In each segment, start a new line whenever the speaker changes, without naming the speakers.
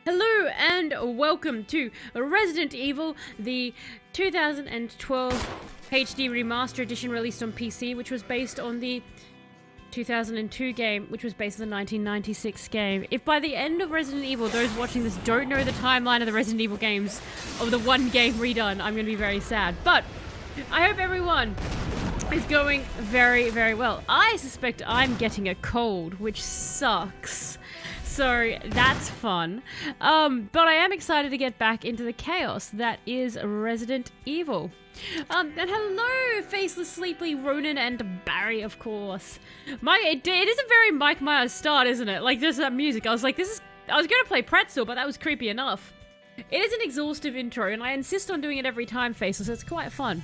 Hello and welcome to Resident Evil, the 2012 HD Remaster Edition released on PC, which was based on the 2002 game, which was based on the 1996 game. If by the end of Resident Evil, those watching this don't know the timeline of the Resident Evil games, of the one game redone, I'm going to be very sad. But I hope everyone is going very, very well. I suspect I'm getting a cold, which sucks. So that's fun. But I am excited to get back into the chaos that is Resident Evil. And hello, Faceless, Sleepy, Ronan, and Barry, of course. It is a very Mike Myers start, isn't it? Like, there's that music. I was like, I was going to play Pretzel, but that was creepy enough. It is an exhaustive intro, and I insist on doing it every time, Faceless. It's quite fun.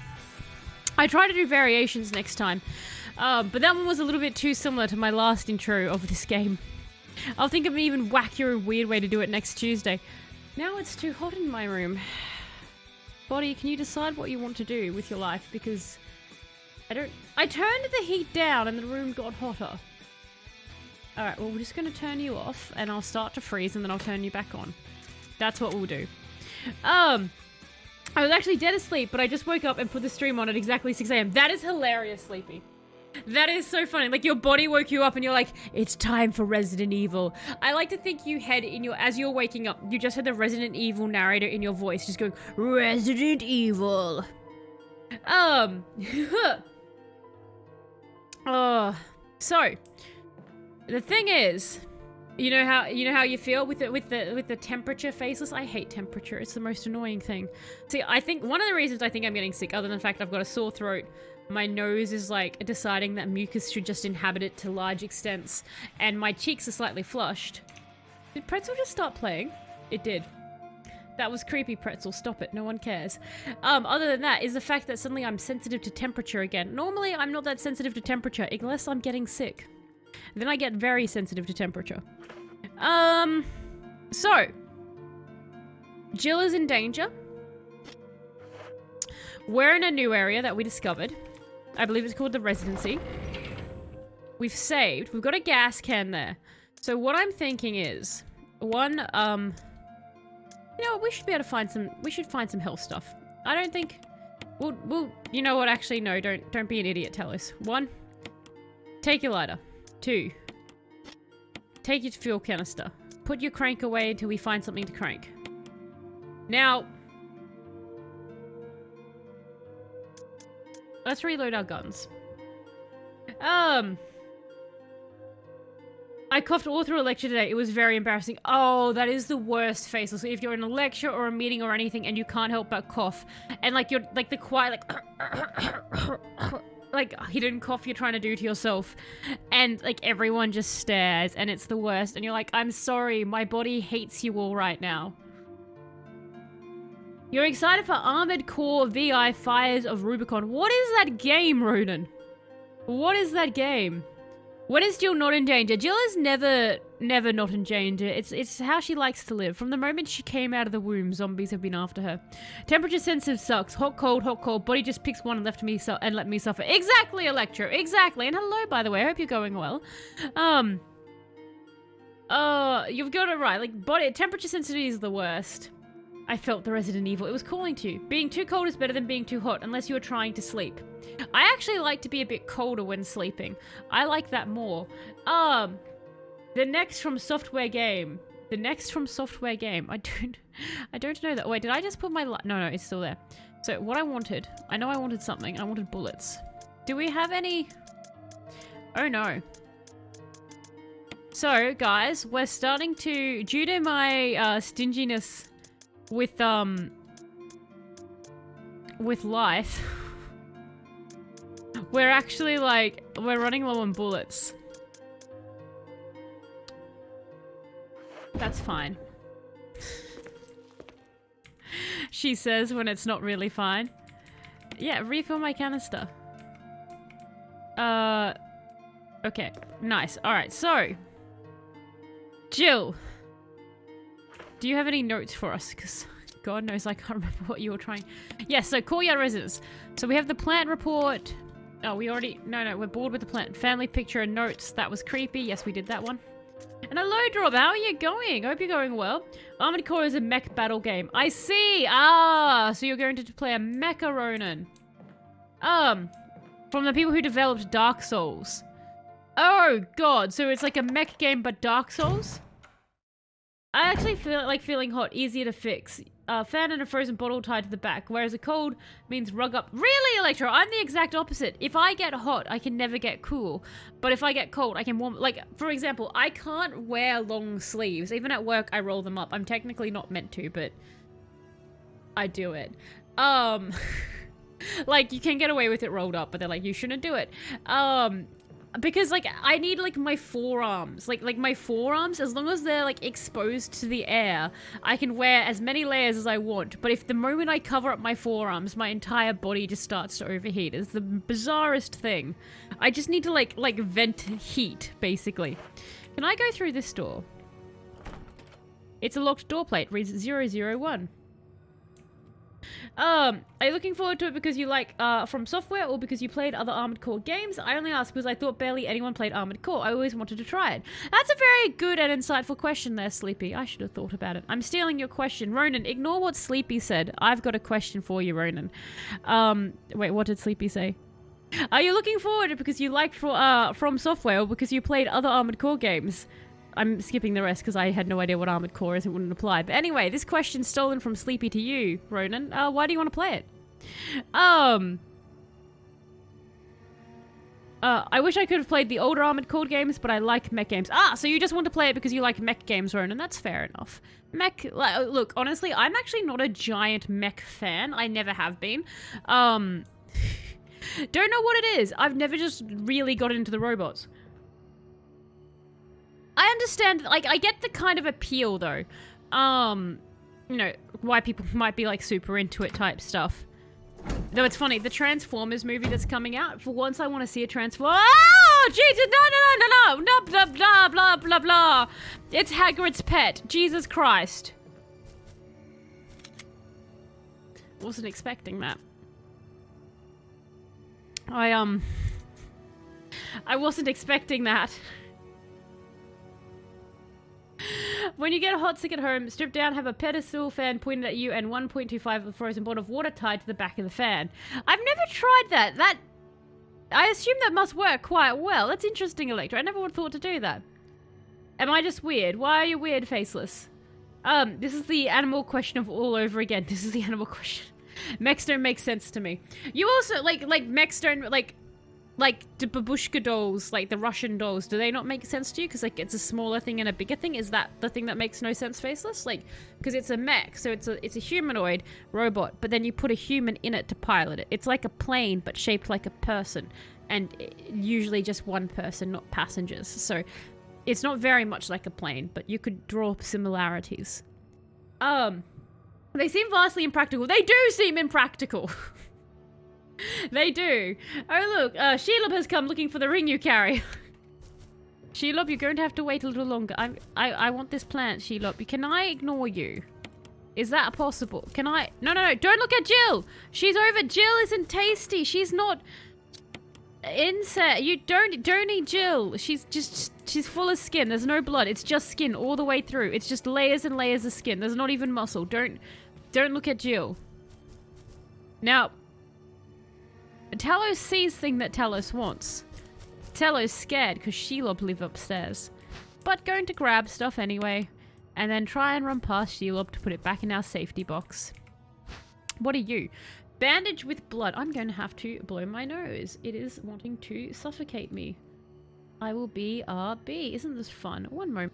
I try to do variations next time. But that one was a little bit too similar to my last intro of this game. I'll think of an even wackier and weird way to do it next Tuesday. Now it's too hot in my room. Body, can you decide what you want to do with your life? Because I turned the heat down and the room got hotter. Alright, well, we're just going to turn you off and I'll start to freeze and then I'll turn you back on. That's what we'll do. I was actually dead asleep, but I just woke up and put the stream on at exactly 6 a.m. That is hilarious, Sleepy. That is so funny. Like, your body woke you up and you're like, it's time for Resident Evil. I like to think you had as you're waking up, you just had the Resident Evil narrator in your voice just going, Resident Evil. So, the thing is, you know how you feel with the temperature, Faceless? I hate temperature. It's the most annoying thing. See, I think one of the reasons I think I'm getting sick, other than the fact I've got a sore throat, my nose is like deciding that mucus should just inhabit it to large extents, and my cheeks are slightly flushed. Did Pretzel just start playing? It did. That was creepy, Pretzel. Stop it. No one cares. Other than that is the fact that suddenly I'm sensitive to temperature again. Normally, I'm not that sensitive to temperature unless I'm getting sick. Then I get very sensitive to temperature. So Jill is in danger. We're in a new area that we discovered. I believe it's called the Residency. We've saved. We've got a gas can there. So what I'm thinking is, one, you know, we should be able to find some, we should find some health stuff. I don't think, we'll, you know what, actually, no, don't be an idiot, tell us. 1, take your lighter. 2, take your fuel canister. Put your crank away until we find something to crank. Now, let's reload our guns. I coughed all through a lecture today. It was very embarrassing. Oh, that is the worst, Faceless. If you're in a lecture or a meeting or anything and you can't help but cough, and like you're like the quiet like hidden cough you're trying to do to yourself, and like everyone just stares, and it's the worst, and you're like, I'm sorry, my body hates you all right now. You're excited for Armored Core VI Fires of Rubicon. What is that game, Ronan? What is that game? When is Jill not in danger? Jill is never not in danger. It's how she likes to live. From the moment she came out of the womb, zombies have been after her. Temperature sensitive sucks. Hot, cold, hot, cold. Body just picks one and let me suffer. Exactly, Electro. Exactly. And hello, by the way. I hope you're going well. You've got it right. Like, body temperature sensitivity is the worst. I felt the Resident Evil. It was calling to you. Being too cold is better than being too hot, unless you are trying to sleep. I actually like to be a bit colder when sleeping. I like that more. The next from software game. The next from software game. I don't know that. Wait, did I just put my no, it's still there. So what I know I wanted something. I wanted bullets. Do we have any? Oh no. So guys, we're starting to, due to my stinginess with life, we're actually like, we're running low on bullets. That's fine. She says when it's not really fine. Yeah, refill my canister. Okay, nice. Alright, so Jill, do you have any notes for us? Because God knows I can't remember what you were trying. Yes, so courtyard residence. So we have the plant report. Oh, we already... No, we're bored with the plant. Family picture and notes. That was creepy. Yes, we did that one. And a low drop. How are you going? Hope you're going well. Armored Core is a mech battle game. I see. Ah, so you're going to play a Mecha Ronin. From the people who developed Dark Souls. Oh god, so it's like a mech game but Dark Souls? I actually feel like feeling hot, easier to fix. Fan and a frozen bottle tied to the back, whereas a cold means rug up. Really, Electro? I'm the exact opposite. If I get hot, I can never get cool. But if I get cold, I can warm. Like, for example, I can't wear long sleeves. Even at work, I roll them up. I'm technically not meant to, but I do it. Like, you can get away with it rolled up, but they're like, you shouldn't do it. Because, like, I need, like, my forearms. Like my forearms, as long as they're, like, exposed to the air, I can wear as many layers as I want. But if the moment I cover up my forearms, my entire body just starts to overheat. It's the bizarrest thing. I just need to, like vent heat, basically. Can I go through this door? It's a locked door plate. Reads 001. Are you looking forward to it because you like From Software or because you played other Armored Core games? I only ask because I thought barely anyone played Armored Core. I always wanted to try it. That's a very good and insightful question there, Sleepy. I should have thought about it. I'm stealing your question. Ronan, ignore what Sleepy said. I've got a question for you, Ronan. Wait, what did Sleepy say? Are you looking forward to it because you liked From Software or because you played other Armored Core games? I'm skipping the rest because I had no idea what Armored Core is and wouldn't apply. But anyway, this question's stolen from Sleepy to you, Ronan. Why do you want to play it? I wish I could have played the older Armored Core games, but I like mech games. Ah, so you just want to play it because you like mech games, Ronan. That's fair enough. Mech, look, honestly, I'm actually not a giant mech fan. I never have been. Don't know what it is. I've never just really got into the robots. I understand, like, I get the kind of appeal, though. You know, why people might be, like, super into it type stuff. Though it's funny, the Transformers movie that's coming out, for once I want to see a Transformer. Oh, Jesus, no, blah, blah, blah, blah, blah. It's Hagrid's pet. Jesus Christ. Wasn't expecting that. I wasn't expecting that. When you get hot sick at home, strip down, have a pedestal fan pointed at you, and 1.25 of a frozen bottle of water tied to the back of the fan. I've never tried that. I assume that must work quite well. That's interesting, Electra. I never would have thought to do that. Am I just weird? Why are you weird, Faceless? This is the animal question of all over again. This is the animal question. Mechs don't make sense to me. You also, like mechs don't, like the babushka dolls, like the Russian dolls, do they not make sense to you? Because, like, it's a smaller thing and a bigger thing. Is that the thing that makes no sense, Faceless? Like, because it's a mech, so it's a humanoid robot, but then you put a human in it to pilot it. It's like a plane, but shaped like a person, and usually just one person, not passengers. So it's not very much like a plane, but you could draw similarities. They seem vastly impractical. They do seem impractical. They do. Oh, look, Shelob has come looking for the ring you carry. Shelob, you're going to have to wait a little longer. I want this plant, Shelob. Can I ignore you? Is that possible? Can I? No, don't look at Jill. She's over. Jill isn't tasty. She's not insect. You don't eat Jill. She's full of skin. There's no blood. It's just skin all the way through. It's just layers and layers of skin. There's not even muscle. Don't look at Jill. Now, Talos sees thing that Talos wants. Talos scared because Shelob live upstairs. But going to grab stuff anyway. And then try and run past Shelob to put it back in our safety box. What are you? Bandage with blood. I'm going to have to blow my nose. It is wanting to suffocate me. I will be RB. Isn't this fun? One moment.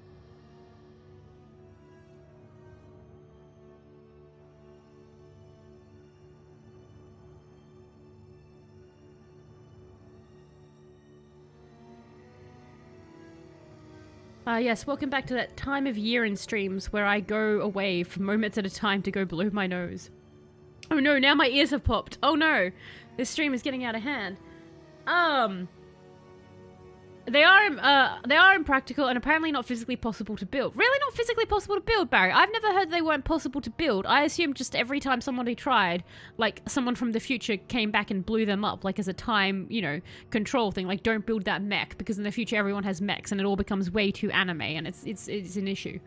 Yes, welcome back to that time of year in streams where I go away for moments at a time to go blow my nose. Oh no, now my ears have popped. Oh no, this stream is getting out of hand. They are impractical and apparently not physically possible to build. Really not physically possible to build, Barry? I've never heard they weren't possible to build. I assume just every time somebody tried, like someone from the future came back and blew them up, like as a time, you know, control thing. Like, don't build that mech because in the future everyone has mechs and it all becomes way too anime and it's an issue.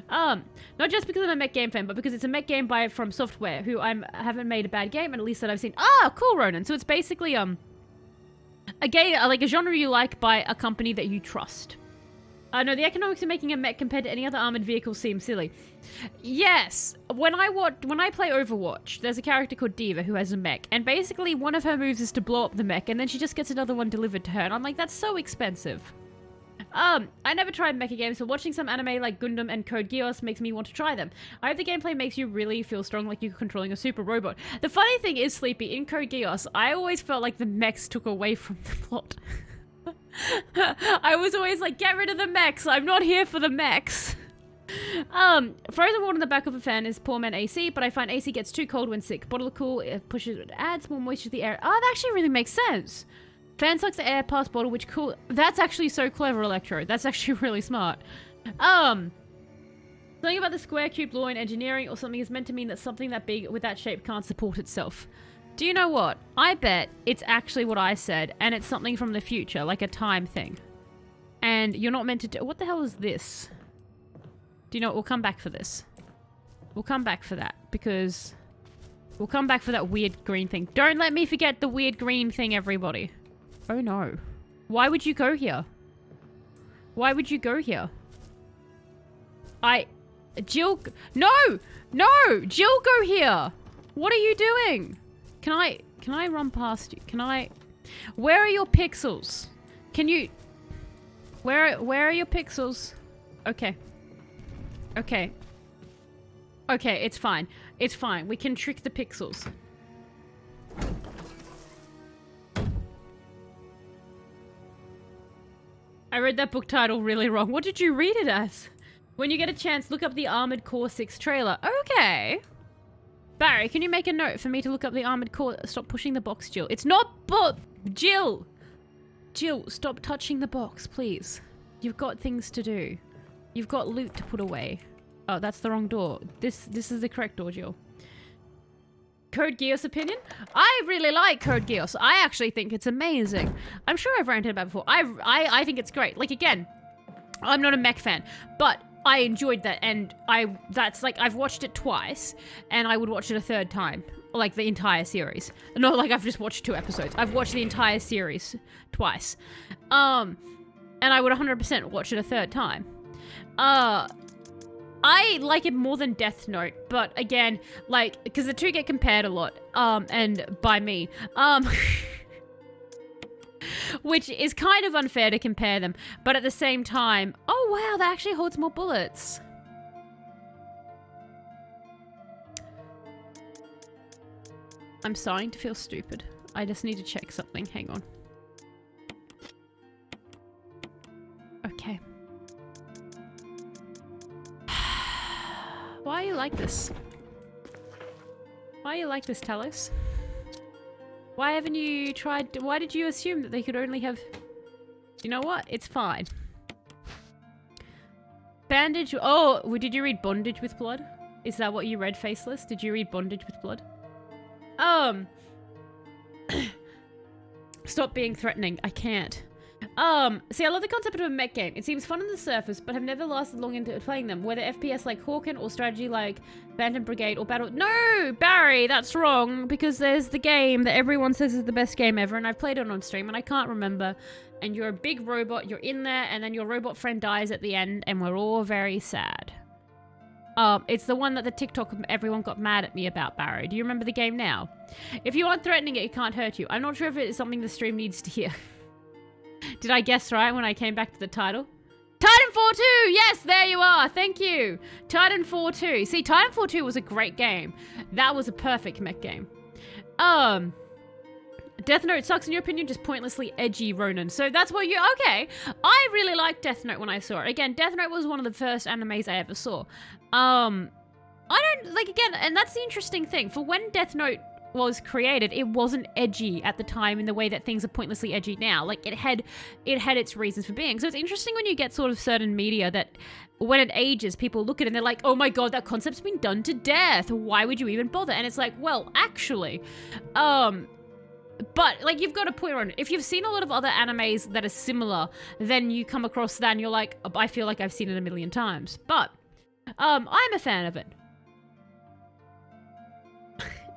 Not just because I'm a mech game fan, but because it's a mech game by From Software, who haven't made a bad game, and at least that I've seen. Ah, cool, Ronan. So it's basically a game, like a genre you like by a company that you trust. No, the economics of making a mech compared to any other armored vehicle seems silly. Yes, when I play Overwatch, there's a character called Diva who has a mech, and basically one of her moves is to blow up the mech, and then she just gets another one delivered to her, and I'm like, that's so expensive. I never tried mecha games, but watching some anime like Gundam and Code Geass makes me want to try them. I hope the gameplay makes you really feel strong, like you're controlling a super robot. The funny thing is, Sleepy, in Code Geass, I always felt like the mechs took away from the plot. I was always like, get rid of the mechs, I'm not here for the mechs. Frozen water in the back of a fan is poor man AC, but I find AC gets too cold when sick. Bottle of cool, it adds more moisture to the air. Oh, that actually really makes sense. Fan sucks the air past bottle, which cool. That's actually so clever, Electro. That's actually really smart. Something about the square cube law in engineering or something is meant to mean that something that big with that shape can't support itself. Do you know what? I bet it's actually what I said, and it's something from the future, like a time thing. And you're not meant to do. What the hell is this? Do you know what? We'll come back for this. We'll come back for that, because we'll come back for that weird green thing. Don't let me forget the weird green thing, everybody. Oh no. Why would you go here? Why would you go here? Jill... No! No! Jill, go here! What are you doing? Can I run past you? Can I... Where are your pixels? Can you... Where are your pixels? Okay. Okay. Okay, it's fine. It's fine. We can trick the pixels. I read that book title really wrong. What did you read it as? When you get a chance, look up the Armored Core 6 trailer. Okay. Barry, can you make a note for me to look up the Armored Core? Stop pushing the box, Jill. It's not Jill! Jill, stop touching the box, please. You've got things to do. You've got loot to put away. Oh, that's the wrong door. This is the correct door, Jill. Code Geass opinion? I really like Code Geass. I actually think it's amazing. I'm sure I've ranted about it before. I think it's great. Like, again, I'm not a mech fan, but I enjoyed that, and that's like, I've watched it twice, and I would watch it a third time. Like, the entire series. Not like I've just watched 2 episodes. I've watched the entire series twice. And I would 100% watch it a third time. I like it more than Death Note, but again, like, because the two get compared a lot, and by me, which is kind of unfair to compare them, but at the same time, oh wow, that actually holds more bullets. I'm starting to feel stupid. I just need to check something, hang on. Okay. Why are you like this? Why are you like this, Talos? Why haven't you tried... Why did you assume that they could only have... You know what? It's fine. Bandage... Oh, did you read Bondage with Blood? Is that what you read, Faceless? Did you read Bondage with Blood? Stop being threatening. I can't. See, I love the concept of a mech game. It seems fun on the surface, but have never lasted long into playing them. Whether FPS like Hawken or strategy like Phantom Brigade or Battle... No! Barry, that's wrong, because there's the game that everyone says is the best game ever, and I've played it on stream, and I can't remember. And you're a big robot, you're in there, and then your robot friend dies at the end, and we're all very sad. It's the one that the TikTok everyone got mad at me about, Barry. Do you remember the game now? If you aren't threatening it, it can't hurt you. I'm not sure if it is something the stream needs to hear. Did I guess right when I came back to the title? Titanfall 2! Yes, there you are! Thank you! Titanfall 2. See, Titanfall 2 was a great game. That was a perfect mech game. Death Note sucks in your opinion, just pointlessly edgy, Ronan. So that's what you... Okay. I really liked Death Note when I saw it. Again, Death Note was one of the first animes I ever saw. I don't... Like, again, and that's the interesting thing. For when Death Note was created, it wasn't edgy at the time in the way that things are pointlessly edgy now. Like, it had its reasons for being. So it's interesting when you get sort of certain media that when it ages, people look at it and they're like, oh my god, that concept's been done to death. Why would you even bother? And it's like, well, actually, but, like, you've got a point on it. If you've seen a lot of other animes that are similar, then you come across that and you're like, I feel like I've seen it a million times. But, I'm a fan of it.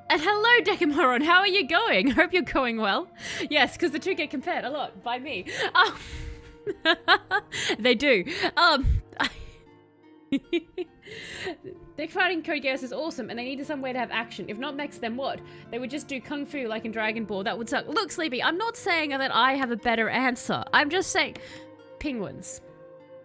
And hello, Decameron, how are you going? Hope you're going well. Yes, because the two get compared a lot by me. They do. Their fighting code Geass is awesome, and they needed somewhere to have action. If not mechs, then what? They would just do kung fu like in Dragon Ball. That would suck. Look, Sleepy, I'm not saying that I have a better answer. I'm just saying penguins.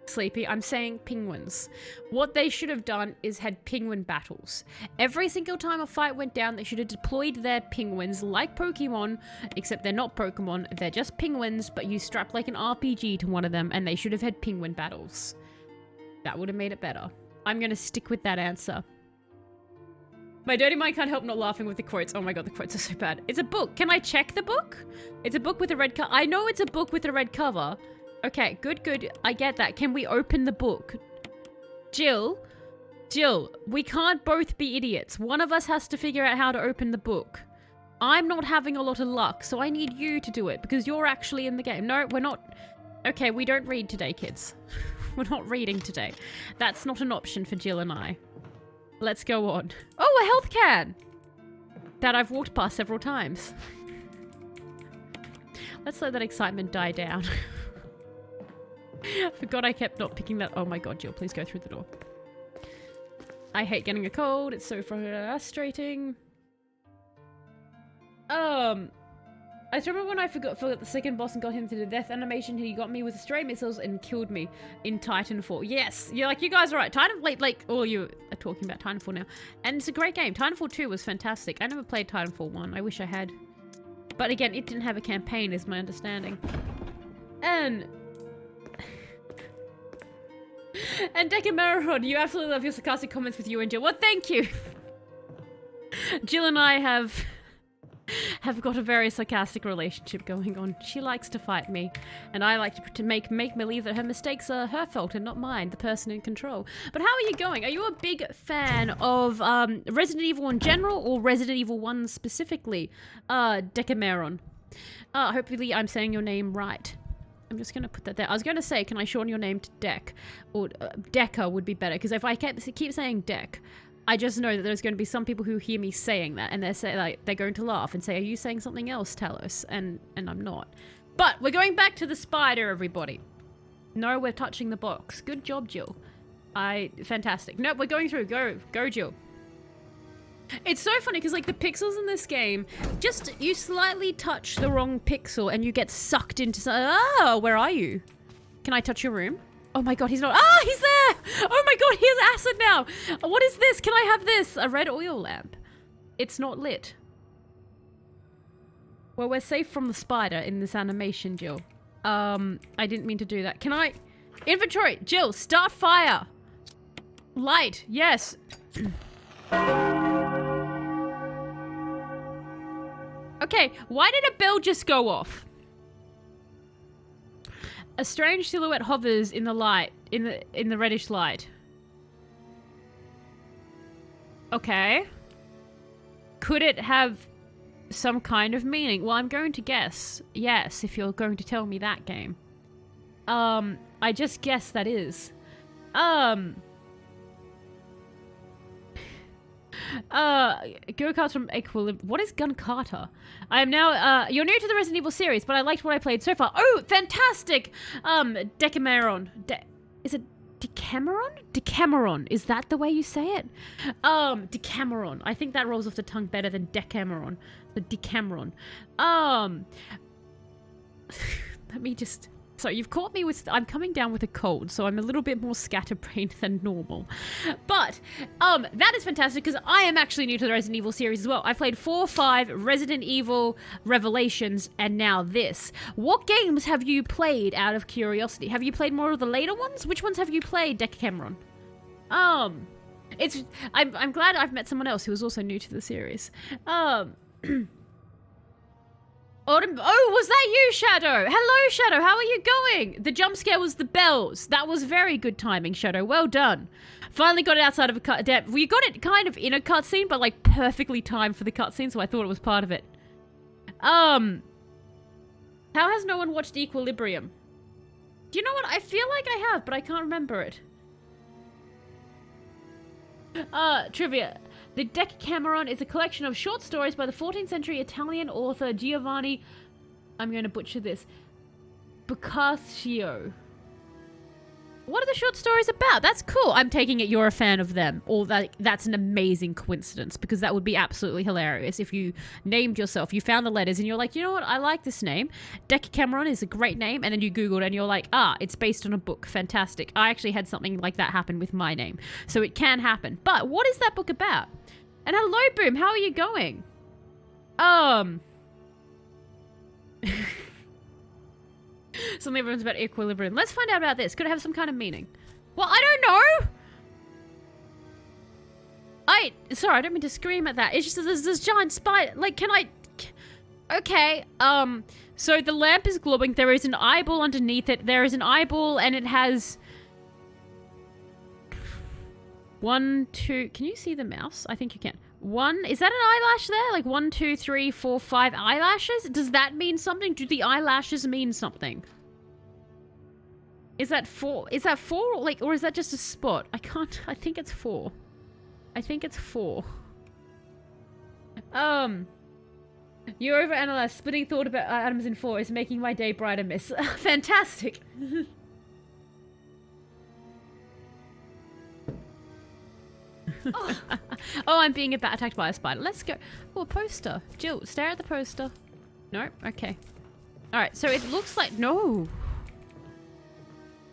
Sleepy, I'm saying penguins. What they should have done is had penguin battles. Every single time a fight went down, they should have deployed their penguins like Pokemon, except they're not Pokemon. They're just penguins, but you strap like an RPG to one of them, and they should have had penguin battles. That would have made it better. I'm going to stick with that answer. My dirty mind can't help not laughing with the quotes. Oh my god, the quotes are so bad. It's a book. Can I check the book? It's a book with a red cover. I know it's a book with a red cover. Okay, good. I get that. Can we open the book? Jill, we can't both be idiots. One of us has to figure out how to open the book. I'm not having a lot of luck, so I need you to do it because you're actually in the game. No, we're not. Okay, we don't read today, kids. We're not reading today. That's not an option for Jill and I. Let's go on. Oh, a health can! That I've walked past several times. Let's let that excitement die down. Forgot I kept not picking that. Oh my god, Jill, please go through the door. I hate getting a cold. It's so frustrating. I remember when I forgot the second boss and got him to the death animation. He got me with stray missiles and killed me in Titanfall. Yes, you're like, you guys are right. Oh, you are talking about Titanfall now. And it's a great game. Titanfall 2 was fantastic. I never played Titanfall 1. I wish I had. But again, it didn't have a campaign is my understanding. And Decameron, you absolutely love your sarcastic comments with you and Jill. Well, thank you. Jill and I have got a very sarcastic relationship going on. She likes to fight me, and I like to make believe that her mistakes are her fault and not mine, the person in control. But how are you going? Are you a big fan of Resident Evil in general or Resident Evil 1 specifically? Decameron. Hopefully I'm saying your name right. I'm just going to put that there. I was going to say, can I shorten your name to Deck? Or Decker would be better, because if I keep saying Deck, I just know that there's going to be some people who hear me saying that, and they're going to laugh and say, are you saying something else, Talos? And I'm not. But we're going back to the spider, everybody. No, we're touching the box. Good job, Jill. Fantastic. No, we're going through. Go, Jill. It's so funny because, like, the pixels in this game, just you slightly touch the wrong pixel and you get sucked into. Where are you? Can I touch your room? Oh my god, he's not. Ah, he's there! Oh my god, he has acid now! What is this? Can I have this? A red oil lamp. It's not lit. Well, we're safe from the spider in this animation, Jill. I didn't mean to do that. Can I? Inventory! Jill, start fire! Light, yes. Okay, why did a bell just go off? A strange silhouette hovers in the light, in the reddish light. Okay. Could it have some kind of meaning? Well, I'm going to guess yes, if you're going to tell me that game. I just guess that is. Go-karts from Equilibrium. What is Gun Carter? I am now, you're new to the Resident Evil series, but I liked what I played so far. Oh, fantastic! Decameron. Is it Decameron? Decameron. Is that the way you say it? Decameron. I think that rolls off the tongue better than Decameron. So Decameron. Let me just... So you've caught me with... I'm coming down with a cold, so I'm a little bit more scatterbrained than normal. But, that is fantastic, because I am actually new to the Resident Evil series as well. I've played 4, 5, Resident Evil, Revelations, and now this. What games have you played out of curiosity? Have you played more of the later ones? Which ones have you played, Decameron? I'm glad I've met someone else who is also new to the series. Autumn. Oh, was that you, Shadow? Hello, Shadow. How are you going? The jump scare was the bells. That was very good timing, Shadow. Well done. Finally got it outside of a cut. We got it kind of in a cutscene, but like perfectly timed for the cutscene, so I thought it was part of it. How has no one watched Equilibrium? Do you know what? I feel like I have, but I can't remember it. Trivia. The Decameron is a collection of short stories by the 14th century Italian author Giovanni, I'm going to butcher this, Boccaccio. What are the short stories about? That's cool. I'm taking it you're a fan of them. Or that's an amazing coincidence, because that would be absolutely hilarious if you named yourself, you found the letters and you're like, you know what, I like this name. Decameron is a great name, and then you Googled and you're like, it's based on a book. Fantastic. I actually had something like that happen with my name. So it can happen. But what is that book about? And hello, Boom. How are you going? Something everyone's about equilibrium. Let's find out about this. Could it have some kind of meaning? Well, I don't know. Sorry, I don't mean to scream at that. It's just there's this giant spider. Like, can I... Okay, so the lamp is glowing. There is an eyeball underneath it. There is an eyeball and it has... 1, 2... Can you see the mouse? I think you can. 1... Is that an eyelash there? Like 1, 2, 3, 4, 5 eyelashes? Does that mean something? Do the eyelashes mean something? Is that 4? Is that 4? Like, or is that just a spot? I can't... I think it's 4. I think it's 4. You overanalyzed. Splitting thought about atoms in 4 is making my day brighter, miss. Fantastic. Oh, I'm being attacked by a spider. Let's go. Oh, a poster. Jill, stare at the poster. No? Okay. Alright, so it looks like... No.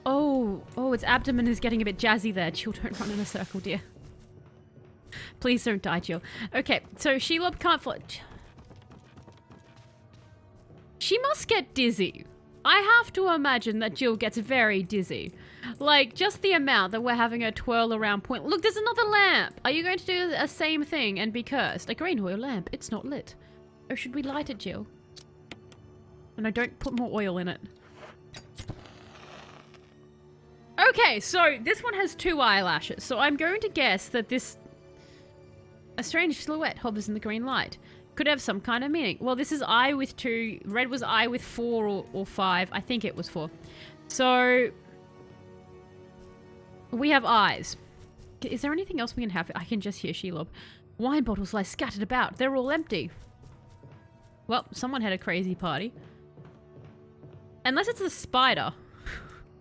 Oh, its abdomen is getting a bit jazzy there. Jill, don't run in a circle, dear. Please don't die, Jill. Okay, so Shelob can't fly. She must get dizzy. I have to imagine that Jill gets very dizzy. Like, just the amount that we're having her twirl around point. Look, there's another lamp. Are you going to do the same thing and be cursed? A green oil lamp. It's not lit. Or should we light it, Jill? And I don't put more oil in it. Okay, so this one has 2 eyelashes. So I'm going to guess that this... A strange silhouette hovers in the green light. Could have some kind of meaning. Well, this is eye with 2. Red was eye with 4 or 5. I think it was 4. So... We have eyes. Is there anything else we can have? I can just hear Shelob. Wine bottles lie scattered about. They're all empty. Well, someone had a crazy party. Unless it's the spider.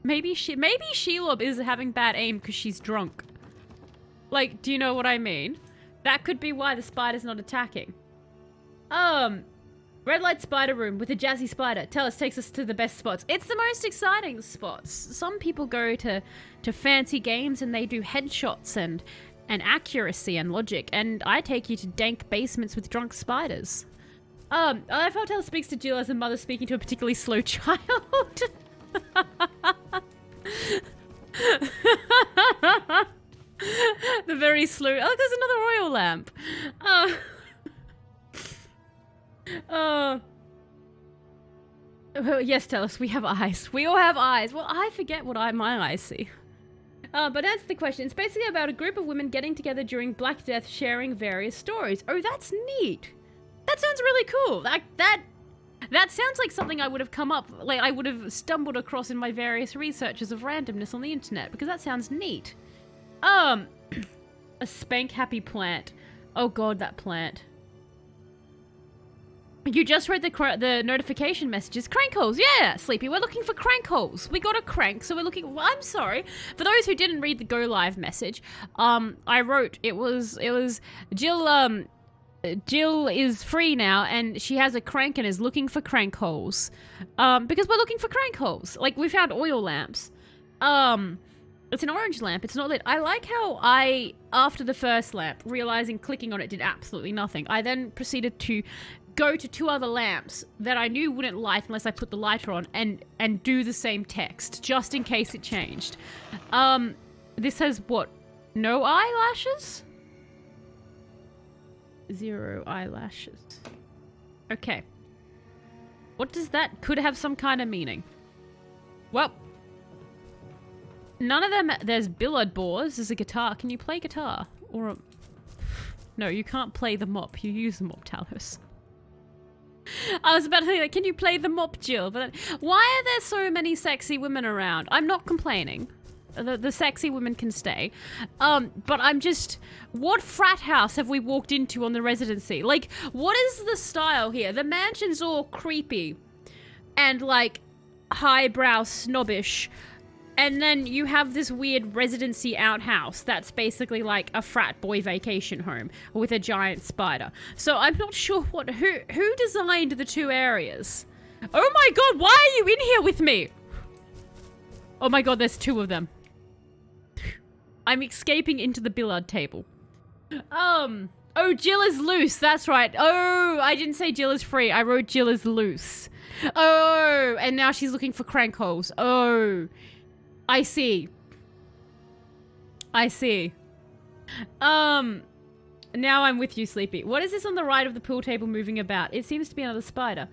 Maybe Shelob is having bad aim because she's drunk. Like, do you know what I mean? That could be why the spider's not attacking. Red light spider room with a jazzy spider. Tell us, takes us to the best spots. It's the most exciting spots. Some people go to fancy games and they do headshots and accuracy and logic. And I take you to dank basements with drunk spiders. IFL speaks to Jill as a mother speaking to a particularly slow child. The very slow... Oh, there's another oil lamp. Yes, tell us. We have eyes. We all have eyes. Well, I forget what my eyes see. But answer the question. It's basically about a group of women getting together during Black Death, sharing various stories. Oh, that's neat. That sounds really cool. That sounds like something I would have come up, like I would have stumbled across in my various researches of randomness on the internet, because that sounds neat. A spank happy plant. Oh god, that plant. You just read the notification messages. Crank holes, yeah, Sleepy. We're looking for crank holes. We got a crank, so we're looking. Well, I'm sorry for those who didn't read the go live message. I wrote it was Jill. Jill is free now, and she has a crank and is looking for crank holes. Because we're looking for crank holes. Like, we found oil lamps. It's an orange lamp. It's not lit. I like how after the first lamp, realizing clicking on it did absolutely nothing, I then proceeded to go to 2 other lamps that I knew wouldn't light unless I put the lighter on and do the same text, just in case it changed. This has, what, no eyelashes? 0 eyelashes. Okay. What does that... Could have some kind of meaning. Well. None of them... There's billiard balls. There's a guitar. Can you play guitar? Or a... No, you can't play the mop. You use the mop, Talos. I was about to say, like, can you play the mop, Jill? But why are there so many sexy women around? I'm not complaining. The sexy women can stay. But I'm just... What frat house have we walked into on the residency? Like, what is the style here? The mansion's all creepy. And, like, highbrow snobbish. And then you have this weird residency outhouse that's basically like a frat boy vacation home with a giant spider. So I'm not sure who designed the two areas. Oh my god, why are you in here with me? Oh my god, there's two of them. I'm escaping into the billiard table. Oh, Jill is loose, that's right. Oh, I didn't say Jill is free, I wrote Jill is loose. Oh, and now she's looking for crank holes. Oh. I see. I see. Now I'm with you, Sleepy. What is this on the right of the pool table moving about? It seems to be another spider.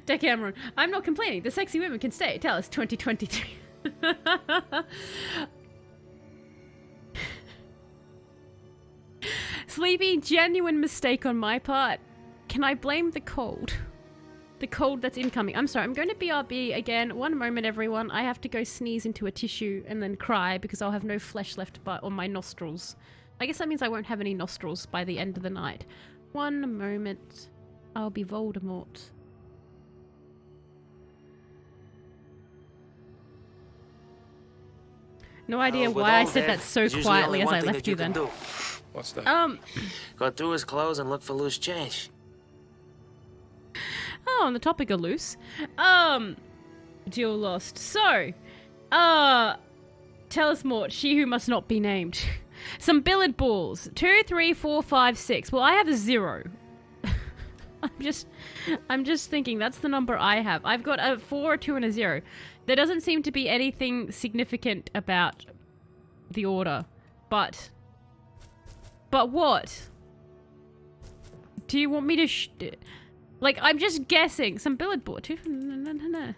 Decameron, I'm not complaining. The sexy women can stay. Tell us, 2023. Sleepy, genuine mistake on my part. Can I blame the cold? The cold that's incoming. I'm sorry, I'm going to BRB again. One moment, everyone. I have to go sneeze into a tissue and then cry because I'll have no flesh left on my nostrils. I guess that means I won't have any nostrils by the end of the night. One moment. I'll be Voldemort. No idea why I said that so quietly as I left you then.
What's that?
Go through his clothes and look for loose change.
Oh, on the topic of loose. Jill lost. So, tell us more. She who must not be named. Some billiard balls. 2, 3, 4, 5, 6. Well, I have a 0. I'm just thinking that's the number I have. I've got a 4, a 2, and a 0. There doesn't seem to be anything significant about the order. But what? Do you want me to like, I'm just guessing. Some billiard ball. No.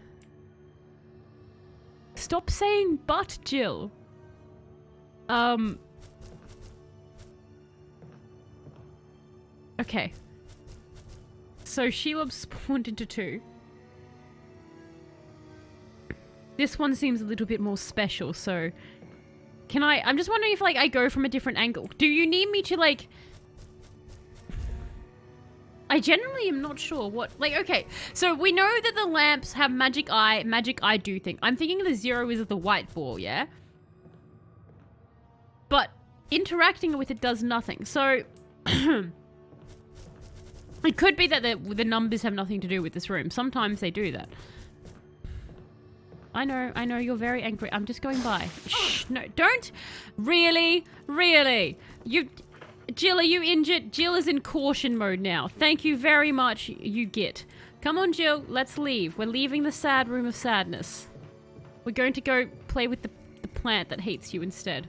Stop saying but, Jill. Okay. So Shelob spawned into 2. This one seems a little bit more special, so... I'm just wondering if, like, I go from a different angle. Do you need me to, like... I generally am not sure what... Like, okay, so we know that the lamps have magic eye do thing. I'm thinking the 0 is the white ball, yeah? But interacting with it does nothing. So... It could be that the numbers have nothing to do with this room. Sometimes they do that. I know, you're very angry. I'm just going by. Shh, no, don't. Really? Jill, are you injured? Jill is in caution mode now. Thank you very much, you git. Come on, Jill, let's leave. We're leaving the sad room of sadness. We're going to go play with the plant that hates you instead.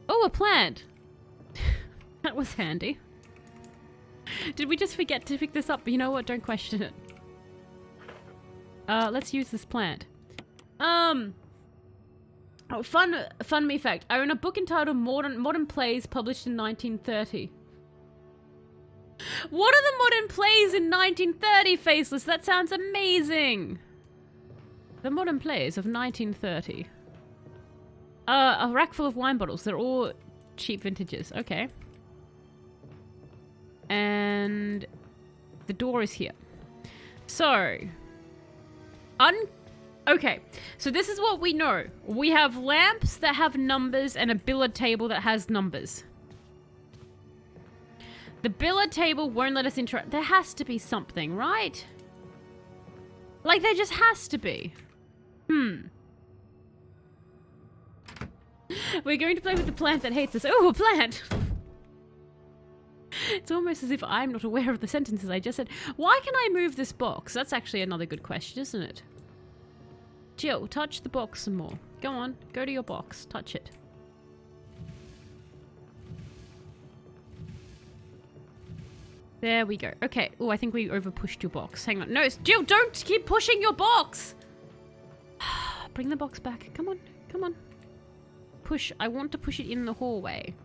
Oh, a plant. That was handy. Did we just forget to pick this up? But you know what? Don't question it. Let's use this plant. Oh, fun me fact. I own a book entitled Modern Plays published in 1930. What are the modern plays in 1930, Faceless? That sounds amazing. The modern plays of 1930. A rack full of wine bottles. They're all cheap vintages. Okay. And the door is here. So, okay, so this is what we know. We have lamps that have numbers and a billiard table that has numbers. The billiard table won't let us interact. There has to be something, right? Like, there just has to be. We're going to play with the plant that hates us. Oh, a plant! It's almost as if I'm not aware of the sentences I just said. Why can I move this box? That's actually another good question, isn't it? Jill, touch the box some more. Go on, go to your box. Touch it. There we go. Okay. Oh, I think we over-pushed your box. Hang on. No, Jill, don't keep pushing your box! Bring the box back. Come on. Come on. Push. I want to push it in the hallway.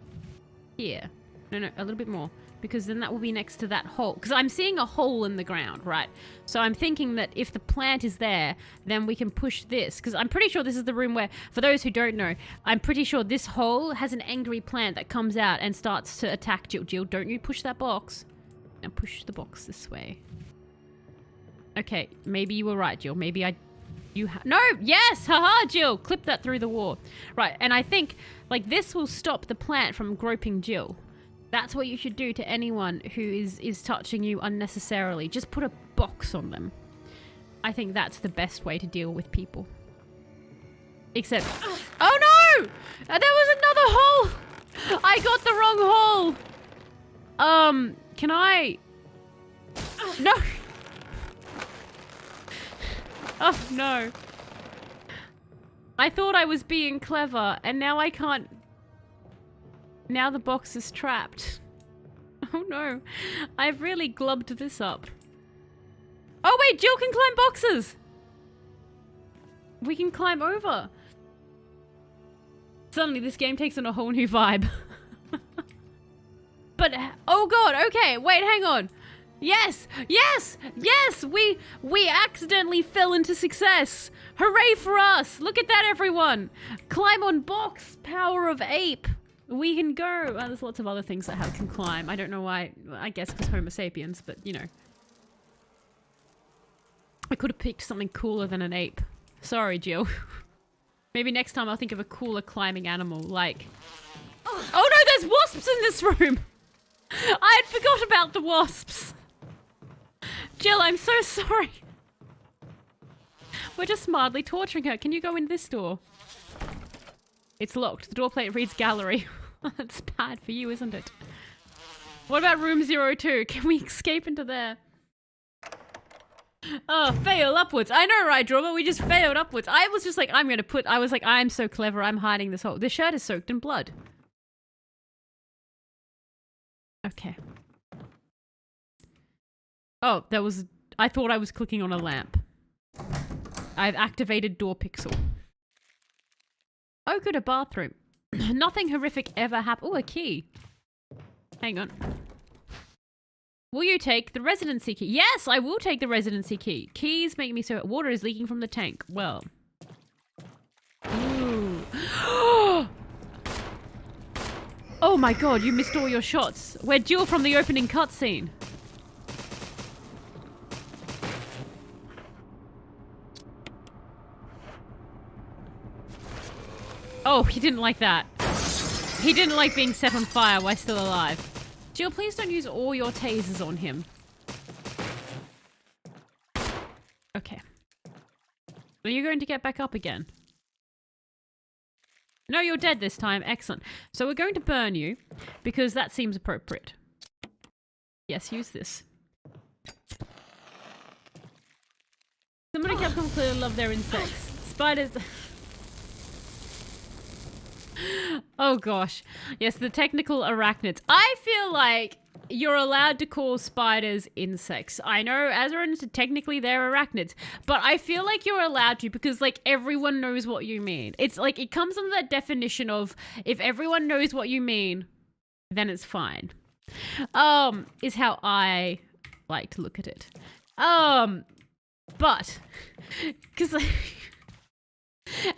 Here. No, a little bit more. Because then that will be next to that hole. Because I'm seeing a hole in the ground, right? So I'm thinking that if the plant is there, then we can push this. Because I'm pretty sure this is the room where, for those who don't know, I'm pretty sure this hole has an angry plant that comes out and starts to attack Jill. Jill, don't you push that box. Now push the box this way. Okay, maybe you were right, Jill. Maybe no! Yes! Haha, Jill! Clip that through the wall. Right, and I think, like, this will stop the plant from groping Jill. That's what you should do to anyone who is touching you unnecessarily. Just put a box on them. I think that's the best way to deal with people. Except... Oh no! There was another hole! I got the wrong hole! Can I... No! Oh, no. I thought I was being clever, and now I can't... Now the box is trapped. Oh, no. I've really glubbed this up. Oh, wait! Jill can climb boxes! We can climb over. Suddenly, this game takes on a whole new vibe. But, oh god, okay, wait, hang on. Yes, yes, yes, we accidentally fell into success. Hooray for us. Look at that, everyone. Climb on box, power of ape. We can go. Oh, there's lots of other things that can climb. I don't know why, I guess because Homo sapiens, but you know. I could have picked something cooler than an ape. Sorry, Jill. Maybe next time I'll think of a cooler climbing animal, like... Oh no, there's wasps in this room! I had forgot about the wasps. Jill, I'm so sorry. We're just mildly torturing her. Can you go in this door? It's locked. The door plate reads gallery. That's bad for you, isn't it? What about room 02? Can we escape into there? Oh, fail upwards. I know, right, Drama? We just failed upwards. I was just like, I was like, I'm so clever. I'm hiding this hole. This shirt is soaked in blood. Okay. Oh, I thought I was clicking on a lamp. I've activated door pixel. Oh, good, a bathroom. Nothing horrific ever happened. Oh, a key. Hang on. Will you take the residency key? Yes, I will take the residency key. Keys make me so... Water is leaking from the tank. Well. Ooh. Oh my god, you missed all your shots. We're Jill from the opening cutscene. Oh, he didn't like that. He didn't like being set on fire while still alive. Jill, please don't use all your tasers on him. Okay. Are you going to get back up again? No, you're dead this time. Excellent. So we're going to burn you because that seems appropriate. Yes, use this. Somebody Capcom clearly love their insects. Spiders... Oh gosh. Yes, the technical arachnids. I feel like you're allowed to call spiders insects. I know, Azarans, technically they're arachnids, but I feel like you're allowed to because, like, everyone knows what you mean. It's like, it comes under that definition of if everyone knows what you mean, then it's fine. Is how I like to look at it. But, because...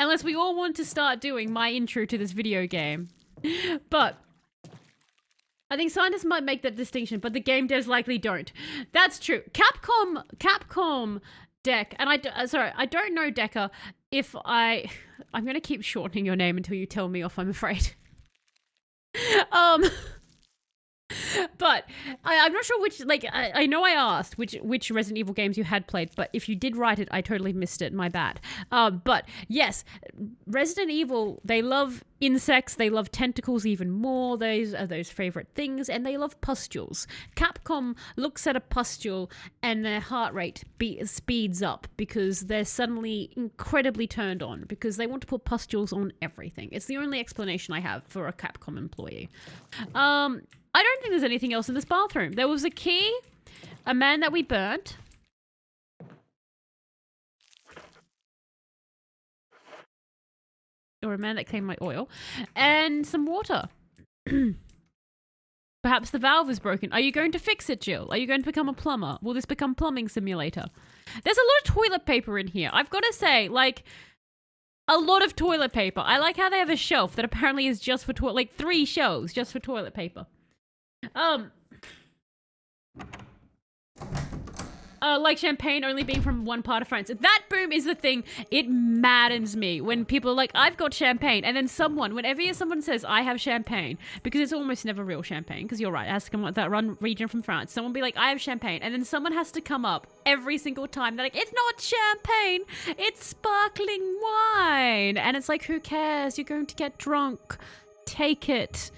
Unless we all want to start doing my intro to this video game. But I think scientists might make that distinction, but the game devs likely don't. That's true. Capcom Deck, and I don't know, Decker, if I'm going to keep shortening your name until you tell me off, I'm afraid. But I'm not sure which, like, I know I asked which Resident Evil games you had played, but if you did write it, I totally missed it. My bad. But yes, Resident Evil, they love insects, they love tentacles even more. Those are those favorite things, and they love pustules. Capcom looks at a pustule and their heart rate speeds up because they're suddenly incredibly turned on because they want to put pustules on everything. It's the only explanation I have for a Capcom employee. I don't think there's anything else in this bathroom. There was a key, a man that we burnt. Or a man that claimed my oil. And some water. Perhaps the valve is broken. Are you going to fix it, Jill? Are you going to become a plumber? Will this become plumbing simulator? There's a lot of toilet paper in here. I've got to say, like, a lot of toilet paper. I like how they have a shelf that apparently is just for toilet, like 3 shelves just for toilet paper. Like champagne only being from one part of France. That, Boom, is the thing. It maddens me when people are like, I've got champagne. And then whenever someone says, I have champagne, because it's almost never real champagne, because you're right, it has to come up that region from France. Someone will be like, I have champagne. And then someone has to come up every single time. They're like, it's not champagne, it's sparkling wine. And it's like, who cares? You're going to get drunk. Take it.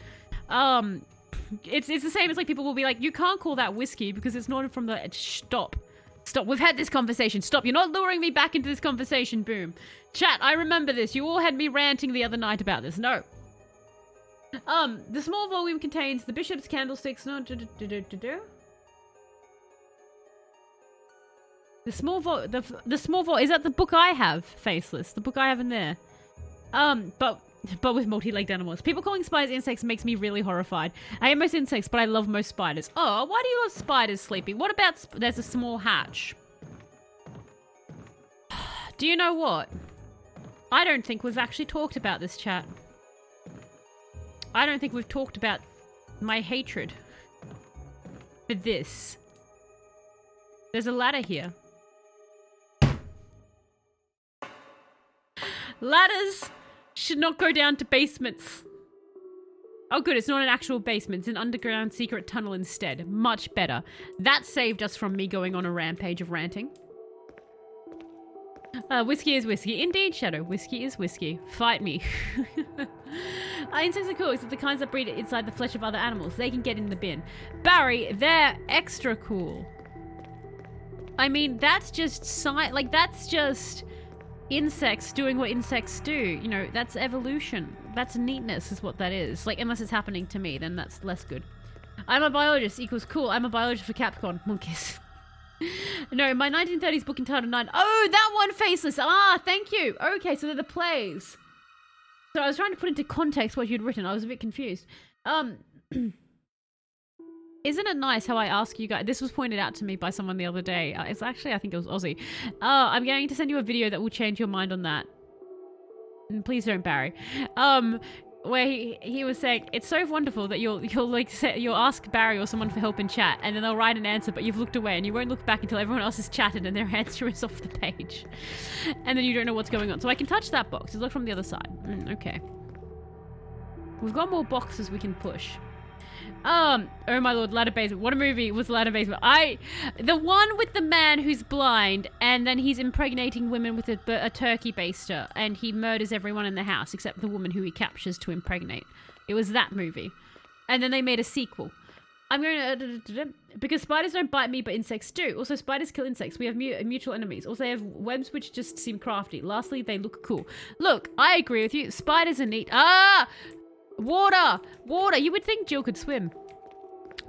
It's the same as like people will be like, you can't call that whiskey because it's not from the... Stop. We've had this conversation. Stop. You're not luring me back into this conversation, Boom. Chat, I remember this. You all had me ranting the other night about this. No. The small volume contains the bishop's candlesticks. No. The small is that the book I have, Faceless? The book I have in there. But with multi-legged animals. People calling spiders insects makes me really horrified. I hate most insects, but I love most spiders. Oh, why do you love spiders, Sleepy? What about... There's a small hatch. Do you know what? I don't think we've actually talked about this, chat. I don't think we've talked about my hatred for this. There's a ladder here. Ladders should not go down to basements. Oh good, it's not an actual basement. It's an underground secret tunnel instead. Much better. That saved us from me going on a rampage of ranting. Whiskey is whiskey. Indeed, Shadow. Whiskey is whiskey. Fight me. Insects are cool, except the kinds that breed inside the flesh of other animals. They can get in the bin. Barry, they're extra cool. I mean, that's just that's just... insects doing what insects do. You know, that's evolution. That's neatness is what that is. Like, unless it's happening to me, then that's less good. I'm a biologist equals cool. I'm a biologist for Capcom. Monkeys. No, my 1930s book entitled 9. Oh, that one, Faceless. Ah, thank you. Okay, so they're the plays. So I was trying to put into context what you'd written. I was a bit confused. Isn't it nice how I ask you guys... This was pointed out to me by someone the other day. It's actually, I think it was Aussie. I'm going to send you a video that will change your mind on that. And please don't, Barry. Where he was saying, it's so wonderful that you'll ask Barry or someone for help in chat, and then they'll write an answer, but you've looked away, and you won't look back until everyone else has chatted and their answer is off the page. And then you don't know what's going on. So I can touch that box. Just look from the other side. Okay. We've got more boxes we can push. Oh my lord, Ladder Basement. What a movie was Ladder Basement. The one with the man who's blind and then he's impregnating women with a turkey baster and he murders everyone in the house except the woman who he captures to impregnate. It was that movie. And then they made a sequel. I'm going to... Because spiders don't bite me, but insects do. Also, spiders kill insects. We have mutual enemies. Also, they have webs which just seem crafty. Lastly, they look cool. Look, I agree with you. Spiders are neat. Ah! Water! Water! You would think Jill could swim.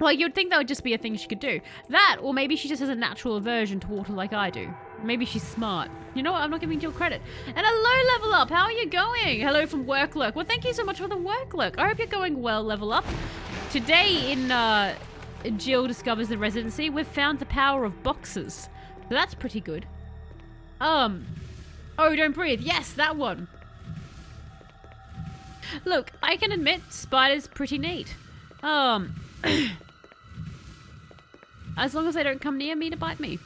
Well, you'd think that would just be a thing she could do. That, or maybe she just has a natural aversion to water like I do. Maybe she's smart. You know what? I'm not giving Jill credit. And hello, Level Up! How are you going? Hello from Work Lurk. Well, thank you so much for the Work Lurk. I hope you're going well, Level Up. Today in Jill Discovers the Residency, we've found the power of boxes. So that's pretty good. Oh, Don't Breathe. Yes, that one. Look, I can admit spiders pretty neat. As long as they don't come near me to bite me.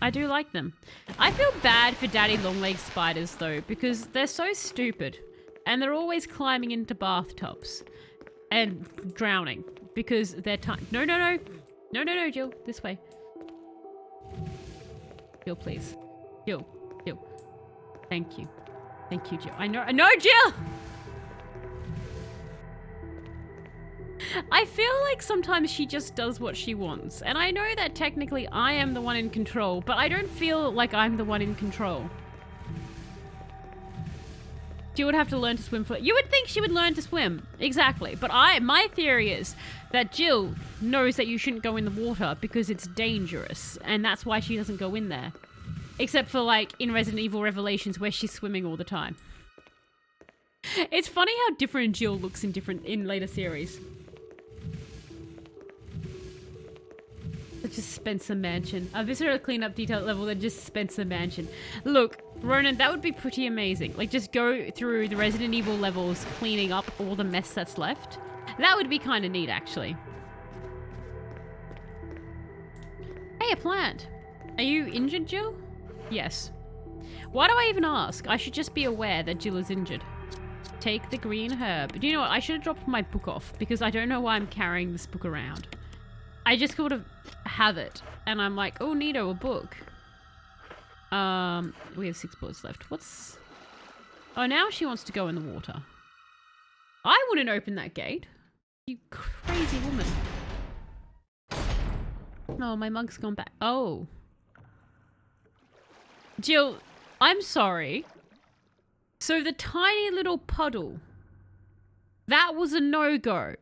I do like them. I feel bad for daddy long-legged spiders though, because they're so stupid. And they're always climbing into bathtubs. And drowning. Because they're tiny. No, Jill. This way. Jill, please. Jill. Thank you. Thank you, Jill. I know, Jill! I feel like sometimes she just does what she wants. And I know that technically I am the one in control, but I don't feel like I'm the one in control. Jill would have to learn to swim for... You would think she would learn to swim. Exactly. But my theory is that Jill knows that you shouldn't go in the water because it's dangerous. And that's why she doesn't go in there. Except for, like, in Resident Evil Revelations where she's swimming all the time. It's funny how different Jill looks in later series. Just Spencer Mansion. A visitor cleanup detail level that just Spencer Mansion. Look, Ronan, that would be pretty amazing. Like, just go through the Resident Evil levels, cleaning up all the mess that's left. That would be kind of neat, actually. Hey, a plant. Are you injured, Jill? Yes. Why do I even ask? I should just be aware that Jill is injured. Take the green herb. Do you know what? I should have dropped my book off because I don't know why I'm carrying this book around. I just sort of have it, and I'm like, oh, neato, a book. We have 6 bullets left. What's... Oh, now she wants to go in the water. I wouldn't open that gate. You crazy woman. Oh, my mug's gone back. Oh. Jill, I'm sorry. So the tiny little puddle, that was a no-go.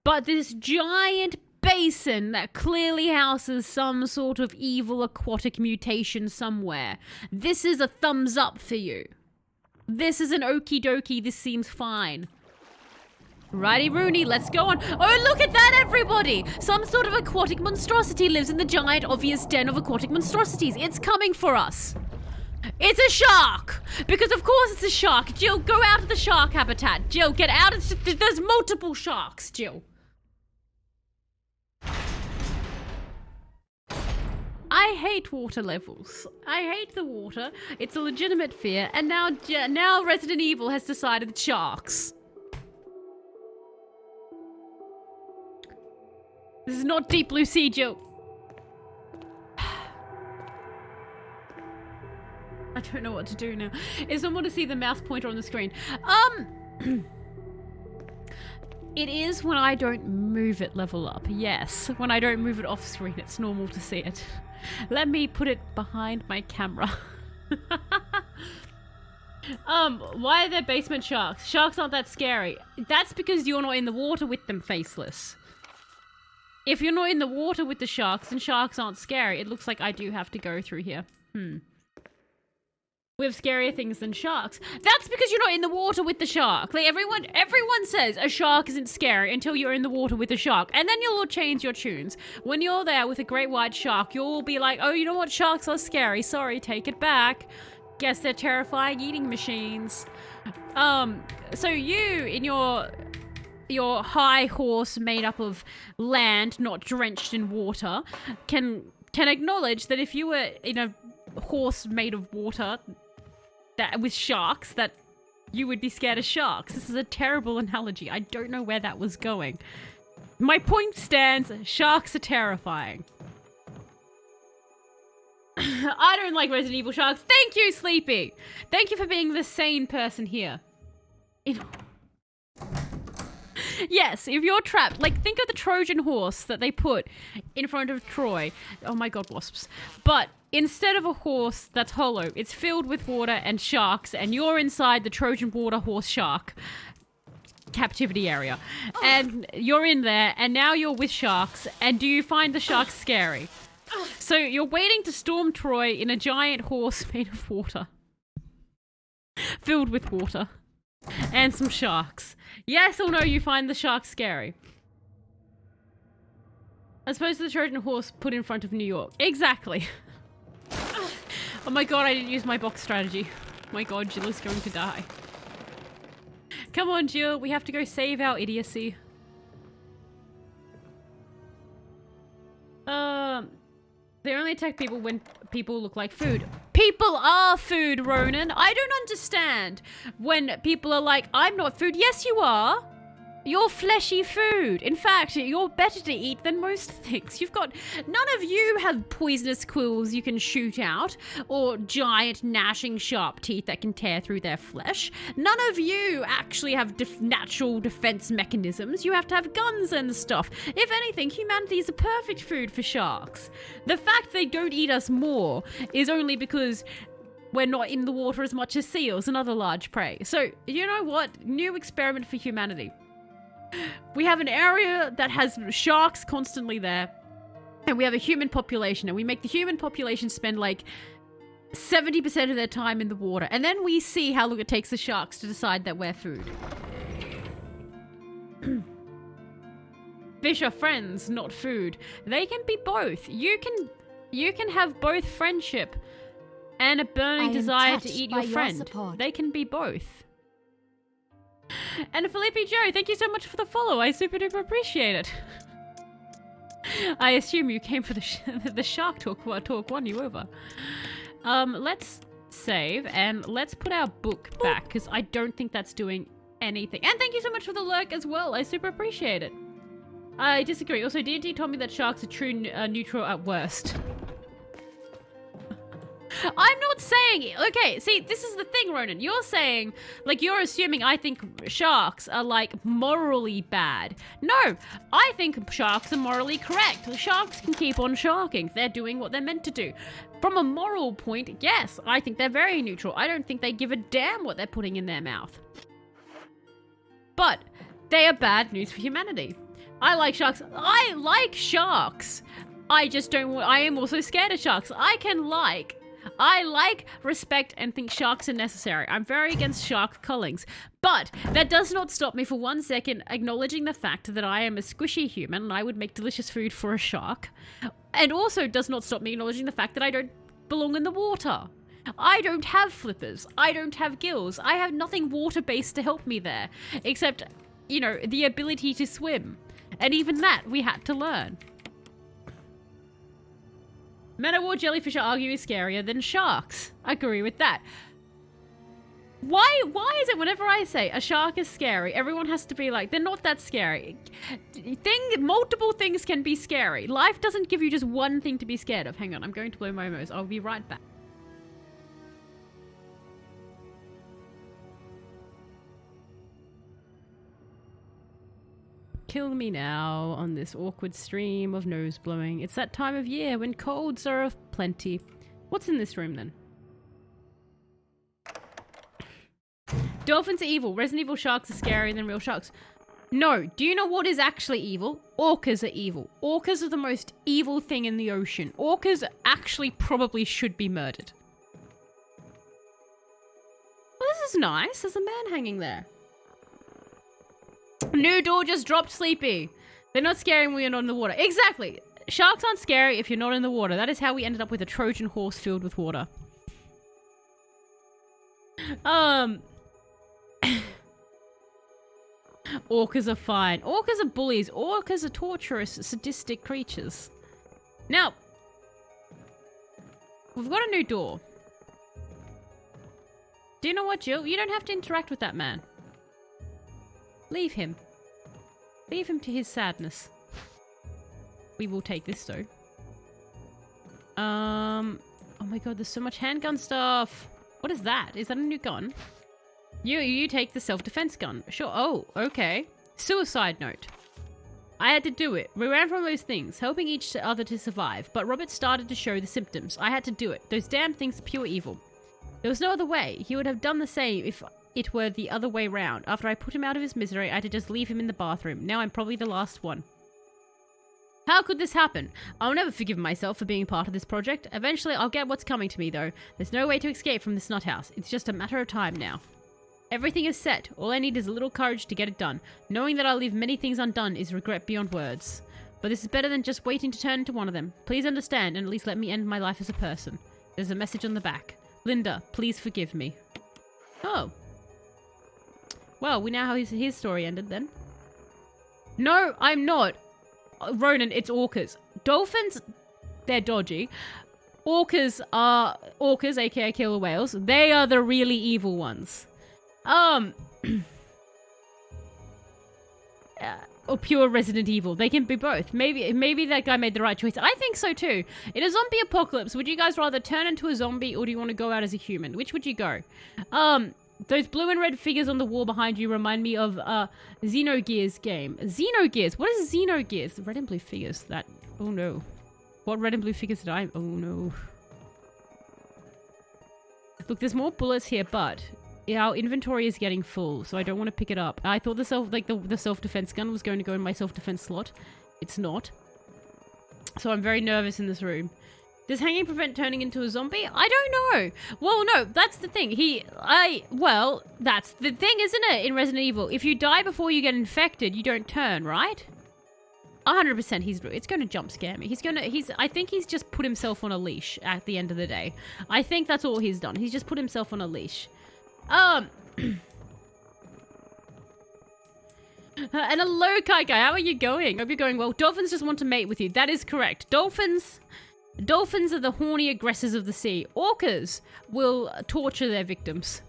But this giant basin that clearly houses some sort of evil aquatic mutation somewhere. This is a thumbs up for you. This is an okie dokie, this seems fine. Righty Rooney, let's go on. Oh, look at that, everybody! Some sort of aquatic monstrosity lives in the giant obvious den of aquatic monstrosities. It's coming for us. It's a shark! Because of course it's a shark. Jill, go out of the shark habitat. Jill, get out. There's multiple sharks, Jill. I hate water levels. I hate the water. It's a legitimate fear. And now Resident Evil has decided it's sharks. This is not Deep Blue Sea, Jill. I don't know what to do now. Is someone to see the mouse pointer on the screen? It is when I don't move it level up. Yes, when I don't move it off screen, it's normal to see it. Let me put it behind my camera. Why are there basement sharks? Sharks aren't that scary. That's because you're not in the water with them, Faceless. If you're not in the water with the sharks, then sharks aren't scary. It looks like I do have to go through here. We have scarier things than sharks. That's because you're not in the water with the shark. Like everyone says a shark isn't scary until you're in the water with a shark. And then you'll all change your tunes. When you're there with a great white shark, you'll all be like, oh, you know what? Sharks are scary. Sorry, take it back. Guess they're terrifying eating machines. So you, in your high horse made up of land, not drenched in water, can acknowledge that if you were in a horse made of water that with sharks, that you would be scared of sharks. This is a terrible analogy. I don't know where that was going. My point stands. Sharks are terrifying. I don't like Resident Evil sharks. Thank you, Sleepy. Thank you for being the sane person here. Yes, if you're trapped, like think of the Trojan horse that they put in front of Troy. Oh my god, wasps. But instead of a horse that's hollow, it's filled with water and sharks, and you're inside the Trojan water horse shark captivity area. And you're in there, and now you're with sharks, and do you find the sharks scary? So you're waiting to storm Troy in a giant horse made of water. Filled with water. And some sharks. Yes or no, you find the sharks scary? As opposed to the Trojan horse put in front of New York. Exactly. Oh my god, I didn't use my box strategy. Oh my god, Jill is going to die. Come on, Jill, we have to go save our idiocy. They only attack people when people look like food. People are food, Ronan. I don't understand when people are like, I'm not food. Yes, you are. You're fleshy food. In fact, you're better to eat than most things. None of you have poisonous quills you can shoot out, or giant gnashing sharp teeth that can tear through their flesh. None of you actually have natural defense mechanisms. You have to have guns and stuff. If anything, humanity is a perfect food for sharks. The fact they don't eat us more is only because we're not in the water as much as seals and other large prey. So, you know what? New experiment for humanity. We have an area that has sharks constantly there, and we have a human population, and we make the human population spend like 70% of their time in the water, and then we see how long it takes the sharks to decide that we're food. Fish are friends, not food. They can be both. You can have both friendship and a burning desire to eat your friend. They can be both. And Felipe Joe, thank you so much for the follow. I super duper appreciate it. I assume you came for the shark talk won you over. Let's save and let's put our book back because I don't think that's doing anything. And thank you so much for the lurk as well. I super appreciate it. I disagree. Also, D&D told me that sharks are true neutral at worst. I'm not saying... Okay, see, this is the thing, Ronan. You're saying... Like, you're assuming I think sharks are, like, morally bad. No, I think sharks are morally correct. Sharks can keep on sharking. They're doing what they're meant to do. From a moral point, yes, I think they're very neutral. I don't think they give a damn what they're putting in their mouth. But they are bad news for humanity. I like sharks. I like sharks. I just don't... I am also scared of sharks. I like, respect, and think sharks are necessary. I'm very against shark cullings. But that does not stop me for 1 second acknowledging the fact that I am a squishy human and I would make delicious food for a shark. And also does not stop me acknowledging the fact that I don't belong in the water. I don't have flippers. I don't have gills. I have nothing water-based to help me there. Except, you know, the ability to swim. And even that we had to learn. Man-o-war jellyfish are arguably scarier than sharks. I agree with that. Why is it whenever I say a shark is scary, everyone has to be like, they're not that scary. Multiple things can be scary. Life doesn't give you just one thing to be scared of. Hang on, I'm going to blow my nose. I'll be right back. Kill me now on this awkward stream of nose blowing. It's that time of year when colds are of plenty. What's in this room then? Dolphins are evil. Resident Evil sharks are scarier than real sharks. No. Do you know what is actually evil? Orcas are evil. Orcas are the most evil thing in the ocean. Orcas actually probably should be murdered. Well, this is nice. There's a man hanging there. New door just dropped, Sleepy. They're not scary when you're not in the water. Exactly. Sharks aren't scary if you're not in the water. That is how we ended up with a Trojan horse filled with water. Orcas are fine. Orcas are bullies. Orcas are torturous, sadistic creatures. Now, we've got a new door. Do you know what, Jill? You don't have to interact with that man. Leave him. Leave him to his sadness. We will take this though. Oh my god, there's so much handgun stuff. What is that? Is that a new gun? You take the self-defense gun. Sure. Oh, okay. Suicide note. I had to do it. We ran from those things, helping each other to survive, but Robert started to show the symptoms. I had to do it. Those damn things are pure evil. There was no other way. He would have done the same if it were the other way round. After I put him out of his misery, I had to just leave him in the bathroom. Now I'm probably the last one. How could this happen? I'll never forgive myself for being part of this project. Eventually, I'll get what's coming to me, though. There's no way to escape from this nut house. It's just a matter of time now. Everything is set. All I need is a little courage to get it done. Knowing that I'll leave many things undone is regret beyond words. But this is better than just waiting to turn into one of them. Please understand and at least let me end my life as a person. There's a message on the back. Linda, please forgive me. Oh. Well, we know how his story ended then. No, I'm not. Ronan, it's orcas. Dolphins, they're dodgy. Orcas, aka killer whales, they are the really evil ones. Or pure Resident Evil. They can be both. Maybe that guy made the right choice. I think so too. In a zombie apocalypse, would you guys rather turn into a zombie or do you want to go out as a human? Which would you go? Those blue and red figures on the wall behind you remind me of Xenogears game. Xenogears? What is Xenogears? Red and blue figures. That... Oh no. What red and blue figures did I... Oh no. Look, there's more bullets here, but our inventory is getting full, so I don't want to pick it up. I thought the self-defense gun was going to go in my self-defense slot. It's not. So I'm very nervous in this room. Does hanging prevent turning into a zombie? I don't know. Well, no, that's the thing. Well, that's the thing, isn't it, in Resident Evil? If you die before you get infected, you don't turn, right? 100% it's going to jump scare me. I think he's just put himself on a leash at the end of the day. I think that's all he's done. He's just put himself on a leash. And hello, Kai Guy. How are you going? Hope you're going well. Dolphins just want to mate with you. That is correct. Dolphins are the horny aggressors of the sea. Orcas will torture their victims.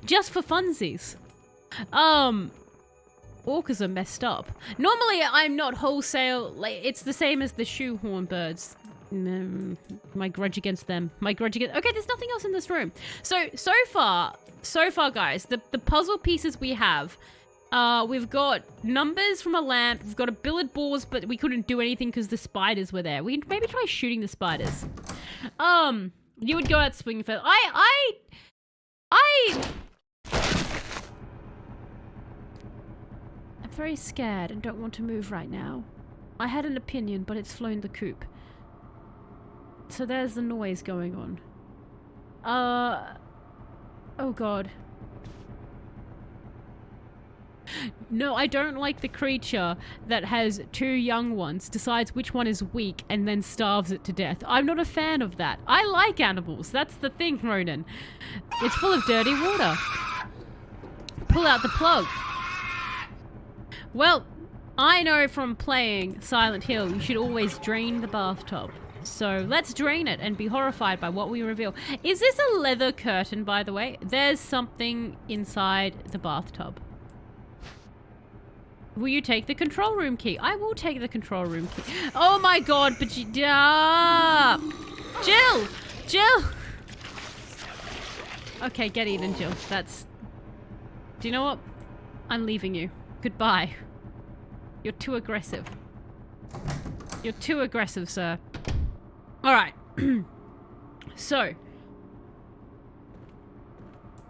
Just for funsies. Orcas are messed up. Normally, I'm not wholesale. Like, it's the same as the shoehorn birds. My grudge against them. Okay, there's nothing else in this room. So far, guys, the puzzle pieces we have, we've got numbers from a lamp. We've got a billiard balls, but we couldn't do anything because the spiders were there. We'd maybe try shooting the spiders. You would go out swinging for... I'm very scared and don't want to move right now. I had an opinion, but it's flown the coop. So there's the noise going on. Oh god. No, I don't like the creature that has two young ones, decides which one is weak, and then starves it to death. I'm not a fan of that. I like animals. That's the thing, Ronan. It's full of dirty water. Pull out the plug. Well, I know from playing Silent Hill, you should always drain the bathtub. So let's drain it and be horrified by what we reveal. Is this a leather curtain, by the way? There's something inside the bathtub. Will you take the control room key? I will take the control room key. Oh my god, but you... Jill! Okay, get even, Jill. That's... Do you know what? I'm leaving you. Goodbye. You're too aggressive. You're too aggressive, sir. Alright. So.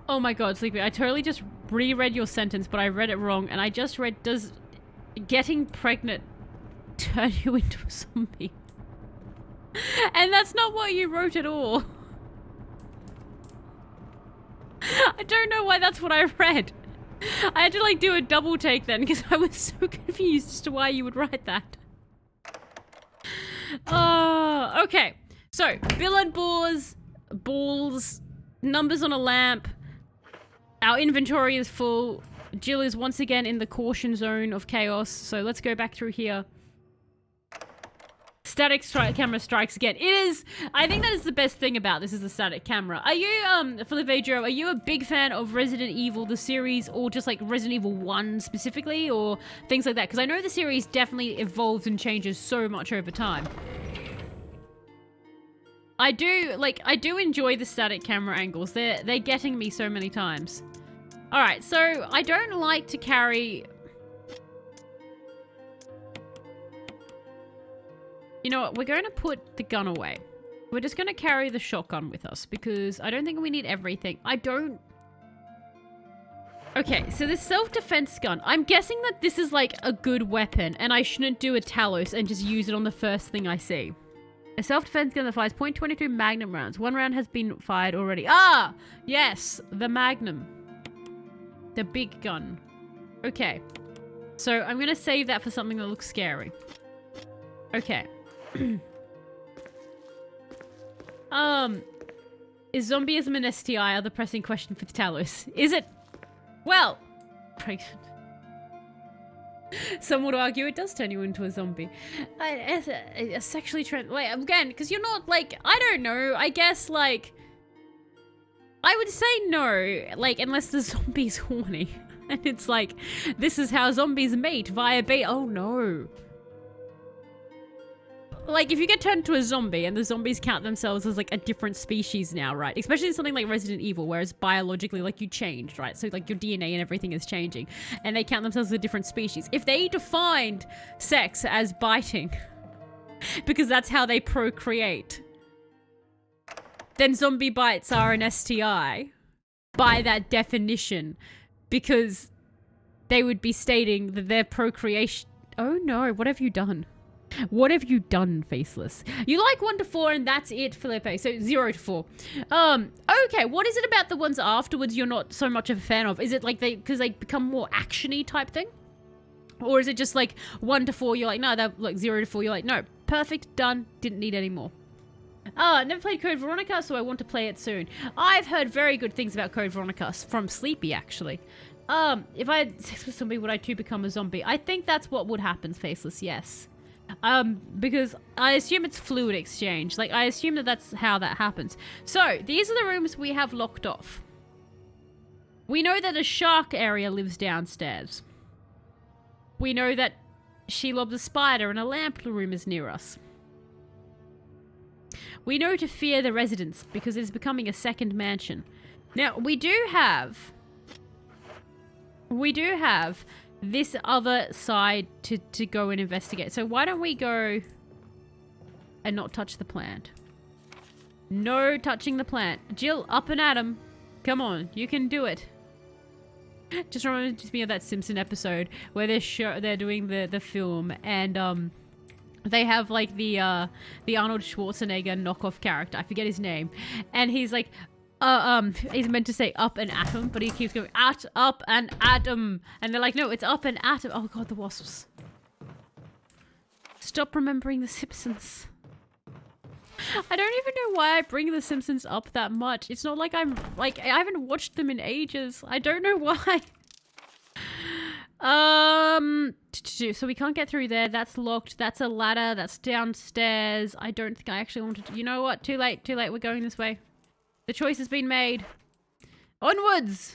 Oh my god, Sleepy. I totally just reread your sentence, but I read it wrong. And I just read, does getting pregnant turn you into a zombie? And that's not what you wrote at all. I don't know why that's what I read. I had to like do a double take then because I was so confused as to why you would write that. Okay. So, billiard balls, numbers on a lamp. Our inventory is full. Jill is once again in the caution zone of chaos. So let's go back through here. Static camera strikes again. It is, I think that is the best thing about this is the static camera. Are you, Filivedro, are you a big fan of Resident Evil, the series, or just like Resident Evil 1 specifically, or things like that? Because I know the series definitely evolves and changes so much over time. I do enjoy the static camera angles. They're getting me so many times. Alright, so I don't like to carry... You know what? We're going to put the gun away. We're just going to carry the shotgun with us because I don't think we need everything. Okay, so this self-defense gun. I'm guessing that this is like a good weapon and I shouldn't do a Talos and just use it on the first thing I see. A self-defense gun that fires .22 Magnum rounds. 1 round has been fired already. Ah! Yes, the Magnum. The big gun. Okay. So I'm going to save that for something that looks scary. Okay. Is zombieism an STI? Other pressing question for Talos. Is it? Well, pregnant. Some would argue it does turn you into a zombie. A sexually wait, again, because you're not like, I don't know, I guess like, I would say no, like, unless the zombie's horny. And it's like, this is how zombies mate via bait. Oh no. Like, if you get turned into a zombie and the zombies count themselves as, like, a different species now, right? Especially in something like Resident Evil, whereas biologically, like, you changed, right? So, like, your DNA and everything is changing. And they count themselves as a different species. If they defined sex as biting, because that's how they procreate, then zombie bites are an STI by that definition, because they would be stating that their procreation... Oh no, what have you done? What have you done, Faceless? You like 1 to 4 and that's it, Felipe. So 0 to 4. Okay, what is it about the ones afterwards you're not so much of a fan of? Is it like because they become more action-y type thing? Or is it just like 1 to 4, you're like, no, they're like 0 to 4, you're like, no, perfect, done, didn't need any more. Never played Code Veronica, so I want to play it soon. I've heard very good things about Code Veronica, from Sleepy, actually. If I had sex with somebody, would I too become a zombie? I think that's what would happen, Faceless, yes. Because I assume it's fluid exchange. Like, I assume that that's how that happens. So, these are the rooms we have locked off. We know that a shark area lives downstairs. We know that Shelob the spider and a lamp room is near us. We know to fear the residence because it is becoming a second mansion. Now, we do have this other side to go and investigate. So why don't we go and not touch the plant? No touching the plant. Jill, up and at 'em. Come on, you can do it. Just reminds me of that Simpson episode where they're doing the film, and they have like the Arnold Schwarzenegger knockoff character. I forget his name, and he's like, he's meant to say up and atom, but he keeps going up and atom, and they're like, no, it's up and atom. Oh god, the wasps! Stop remembering the Simpsons. I don't even know why I bring the Simpsons up that much. It's not like I haven't watched them in ages. I don't know why. So we can't get through there. That's locked. That's a ladder. That's downstairs. I don't think I actually want to... You know what? Too late. Too late. We're going this way. The choice has been made. Onwards!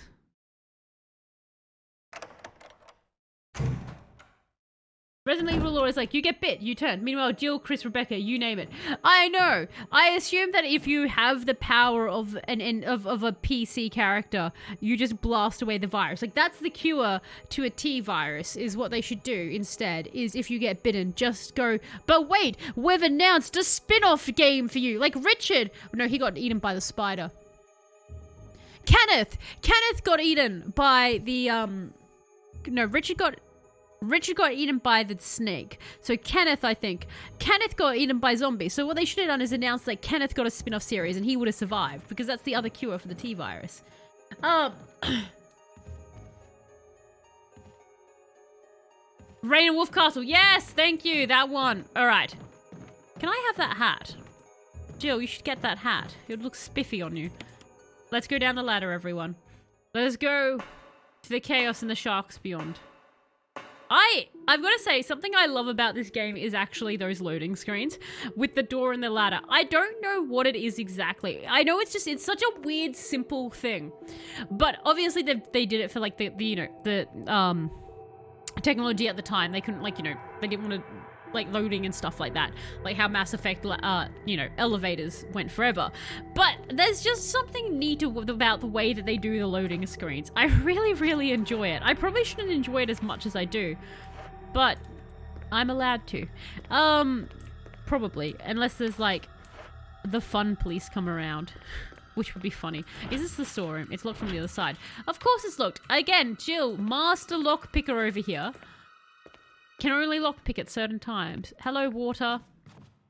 Resident Evil lore is like, you get bit, you turn. Meanwhile, Jill, Chris, Rebecca, you name it. I know. I assume that if you have the power of a PC character, you just blast away the virus. Like, that's the cure to a T virus, is what they should do instead, is if you get bitten, just go, but wait, we've announced a spin-off game for you. Like Richard. No, he got eaten by the spider. Kenneth got eaten by the, no, Richard got eaten by the snake. So Kenneth got eaten by zombies. So what they should have done is announced that Kenneth got a spin-off series and he would have survived, because that's the other cure for the T virus. Rain and Wolf Castle. Yes, thank you. That one. All right. Can I have that hat? Jill, you should get that hat. It would look spiffy on you. Let's go down the ladder, everyone. Let us go to the chaos and the sharks beyond. I've got to say, something I love about this game is actually those loading screens with the door and the ladder. I don't know what it is exactly. I know it's such a weird, simple thing. But obviously they did it for like the technology at the time. They couldn't, like, they didn't want to, like, loading and stuff like that. Like how Mass Effect, elevators went forever. But there's just something neat about the way that they do the loading screens. I really, really enjoy it. I probably shouldn't enjoy it as much as I do, but I'm allowed to. Probably. Unless there's, like, the fun police come around, which would be funny. Is this the storeroom? It's locked from the other side. Of course it's locked. Again, Jill, master lockpicker over here. Can only lockpick at certain times. Hello, water.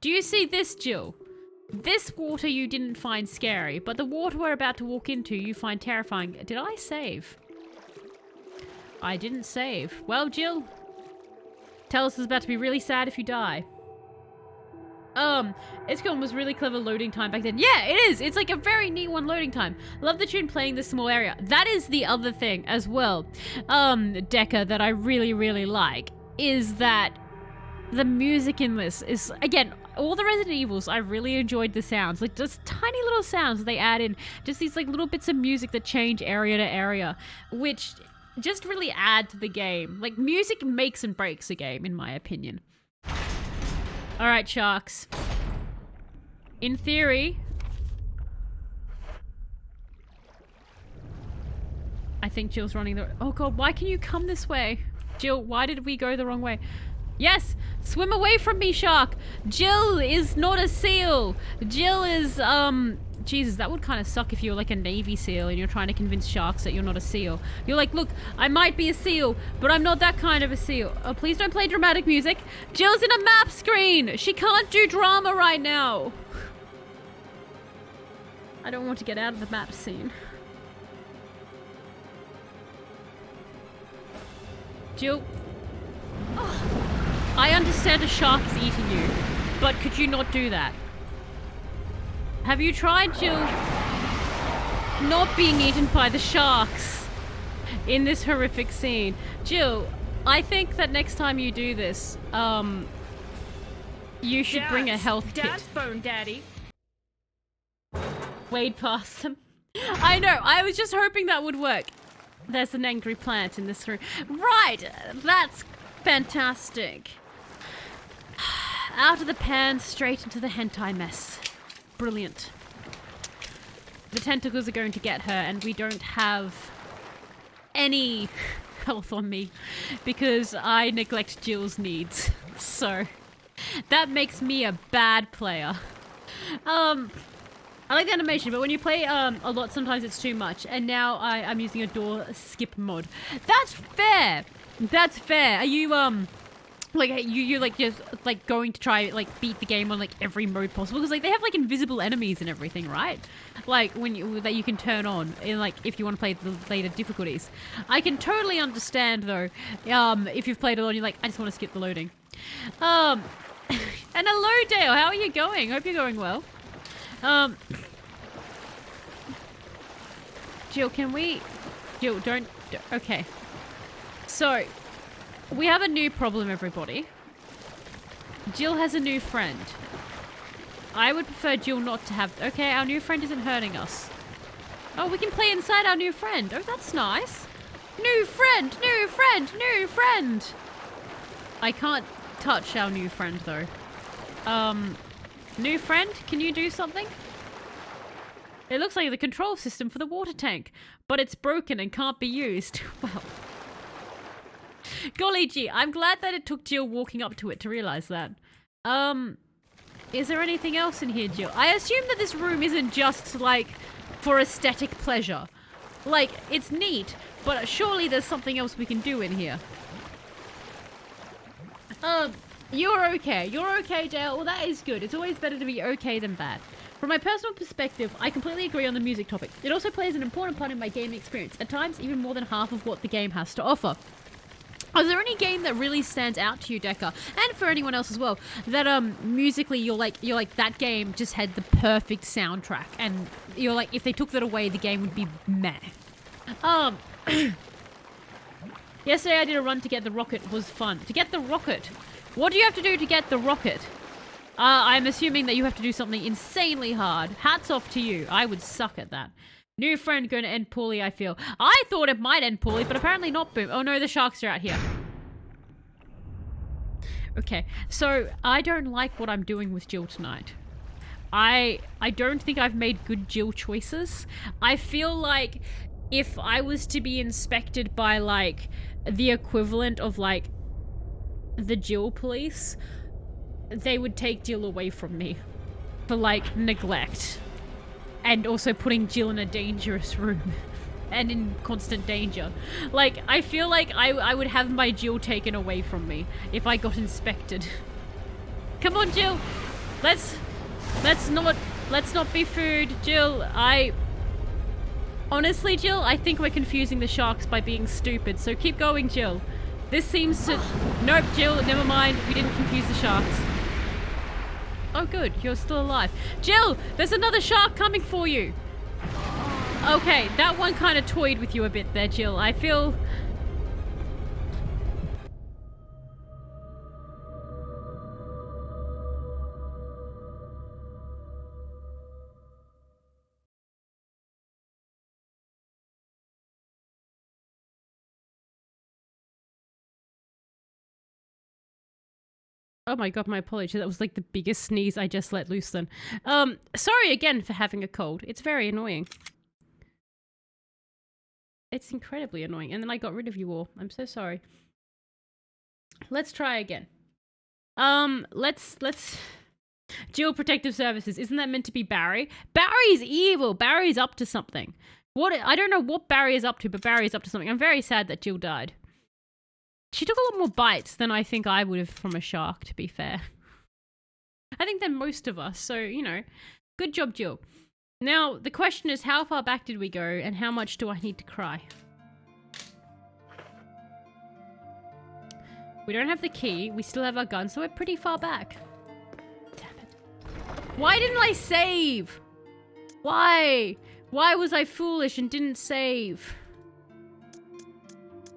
Do you see this, Jill? This water you didn't find scary, but the water we're about to walk into you find terrifying. Did I save? I didn't save. Well, Jill, tell us it's about to be really sad if you die. XCOM was really clever loading time back then. Yeah, it is. It's like a very neat one loading time. Love the tune playing this small area. That is the other thing as well, Deca, that I really, really like, is that the music in this is, again, all the Resident Evils, I really enjoyed the sounds. Like, just tiny little sounds they add in. Just these, like, little bits of music that change area to area, which just really add to the game. Like, music makes and breaks a game, in my opinion. Alright, sharks. In theory, I think Jill's running the... Oh god, why can you come this way? Jill, why did we go the wrong way? Yes! Swim away from me, shark! Jill is not a seal! Jill is, Jesus, that would kind of suck if you're like a Navy SEAL and you're trying to convince sharks that you're not a SEAL. You're like, look, I might be a SEAL, but I'm not that kind of a SEAL. Oh, please don't play dramatic music. Jill's in a map screen. She can't do drama right now. I don't want to get out of the map scene. Jill. Oh, I understand a shark is eating you, but could you not do that? Have you tried, Jill, not being eaten by the sharks in this horrific scene? Jill, I think that next time you do this, you should bring a health kit.
Dad's bone, Daddy.
Wade past them. I know, I was just hoping that would work. There's an angry plant in this room. Right, that's fantastic. Out of the pan, straight into the hentai mess. Brilliant. The tentacles are going to get her, and we don't have any health on me because I neglect Jill's needs. So that makes me a bad player. I like the animation, but when you play a lot, sometimes it's too much. And now I'm using a door skip mod. That's fair. That's fair. Are you like you like just like going to try like beat the game on like every mode possible, because like they have like invisible enemies and everything, right? Like when you that you can turn on in like if you want to play the later difficulties. I can totally understand though, if you've played a lot and you're like, I just want to skip the loading. And hello Dale, how are you going? Hope you're going well. Jill, can we? Jill, don't. Okay. So, we have a new problem, everybody. Jill has a new friend. I would prefer Jill not to have... Okay, our new friend isn't hurting us. Oh, we can play inside our new friend. Oh, that's nice. New friend, new friend, new friend. I can't touch our new friend, though. New friend, can you do something? It looks like the control system for the water tank, but it's broken and can't be used. Well... Golly gee, I'm glad that it took Jill walking up to it to realize that. Is there anything else in here, Jill? I assume that this room isn't just, like, for aesthetic pleasure. Like, it's neat, but surely there's something else we can do in here. You're okay. You're okay, Dale. Well, that is good. It's always better to be okay than bad. From my personal perspective, I completely agree on the music topic. It also plays an important part in my gaming experience, at times even more than half of what the game has to offer. Is there any game that really stands out to you, Decker, and for anyone else as well, that musically you're like that game just had the perfect soundtrack, and you're like, if they took that away, the game would be meh. Yesterday I did a run to get the rocket. It was fun. To get the rocket, what do you have to do to get the rocket? I'm assuming that you have to do something insanely hard. Hats off to you. I would suck at that. New friend going to end poorly, I feel. I thought it might end poorly, but apparently not, boom. Oh no, the sharks are out here. Okay, so I don't like what I'm doing with Jill tonight. I don't think I've made good Jill choices. I feel like if I was to be inspected by, like, the equivalent of, like, the Jill police, they would take Jill away from me for, like, neglect. And also putting Jill in a dangerous room and in constant danger. Like, I feel like I would have my Jill taken away from me if I got inspected. Come on, Jill. Let's not be food. Jill, honestly, Jill, I think we're confusing the sharks by being stupid. So keep going, Jill. This seems to... Nope, Jill, never mind. We didn't confuse the sharks. Oh, good. You're still alive. Jill, there's another shark coming for you. Okay, that one kind of toyed with you a bit there, Jill. I feel... Oh my god, my apologies. That was like the biggest sneeze I just let loose then. Sorry again for having a cold. It's very annoying. It's incredibly annoying. And then I got rid of you all. I'm so sorry. Let's try again. Let's Jill Protective Services. Isn't that meant to be Barry? Barry's evil. Barry's up to something. I don't know what Barry is up to, but Barry is up to something. I'm very sad that Jill died. She took a lot more bites than I think I would have from a shark, to be fair. I think than most of us. So, you know, good job, Jill. Now, the question is, how far back did we go and how much do I need to cry? We don't have the key. We still have our gun, so we're pretty far back. Damn it. Why didn't I save? Why? Why was I foolish and didn't save?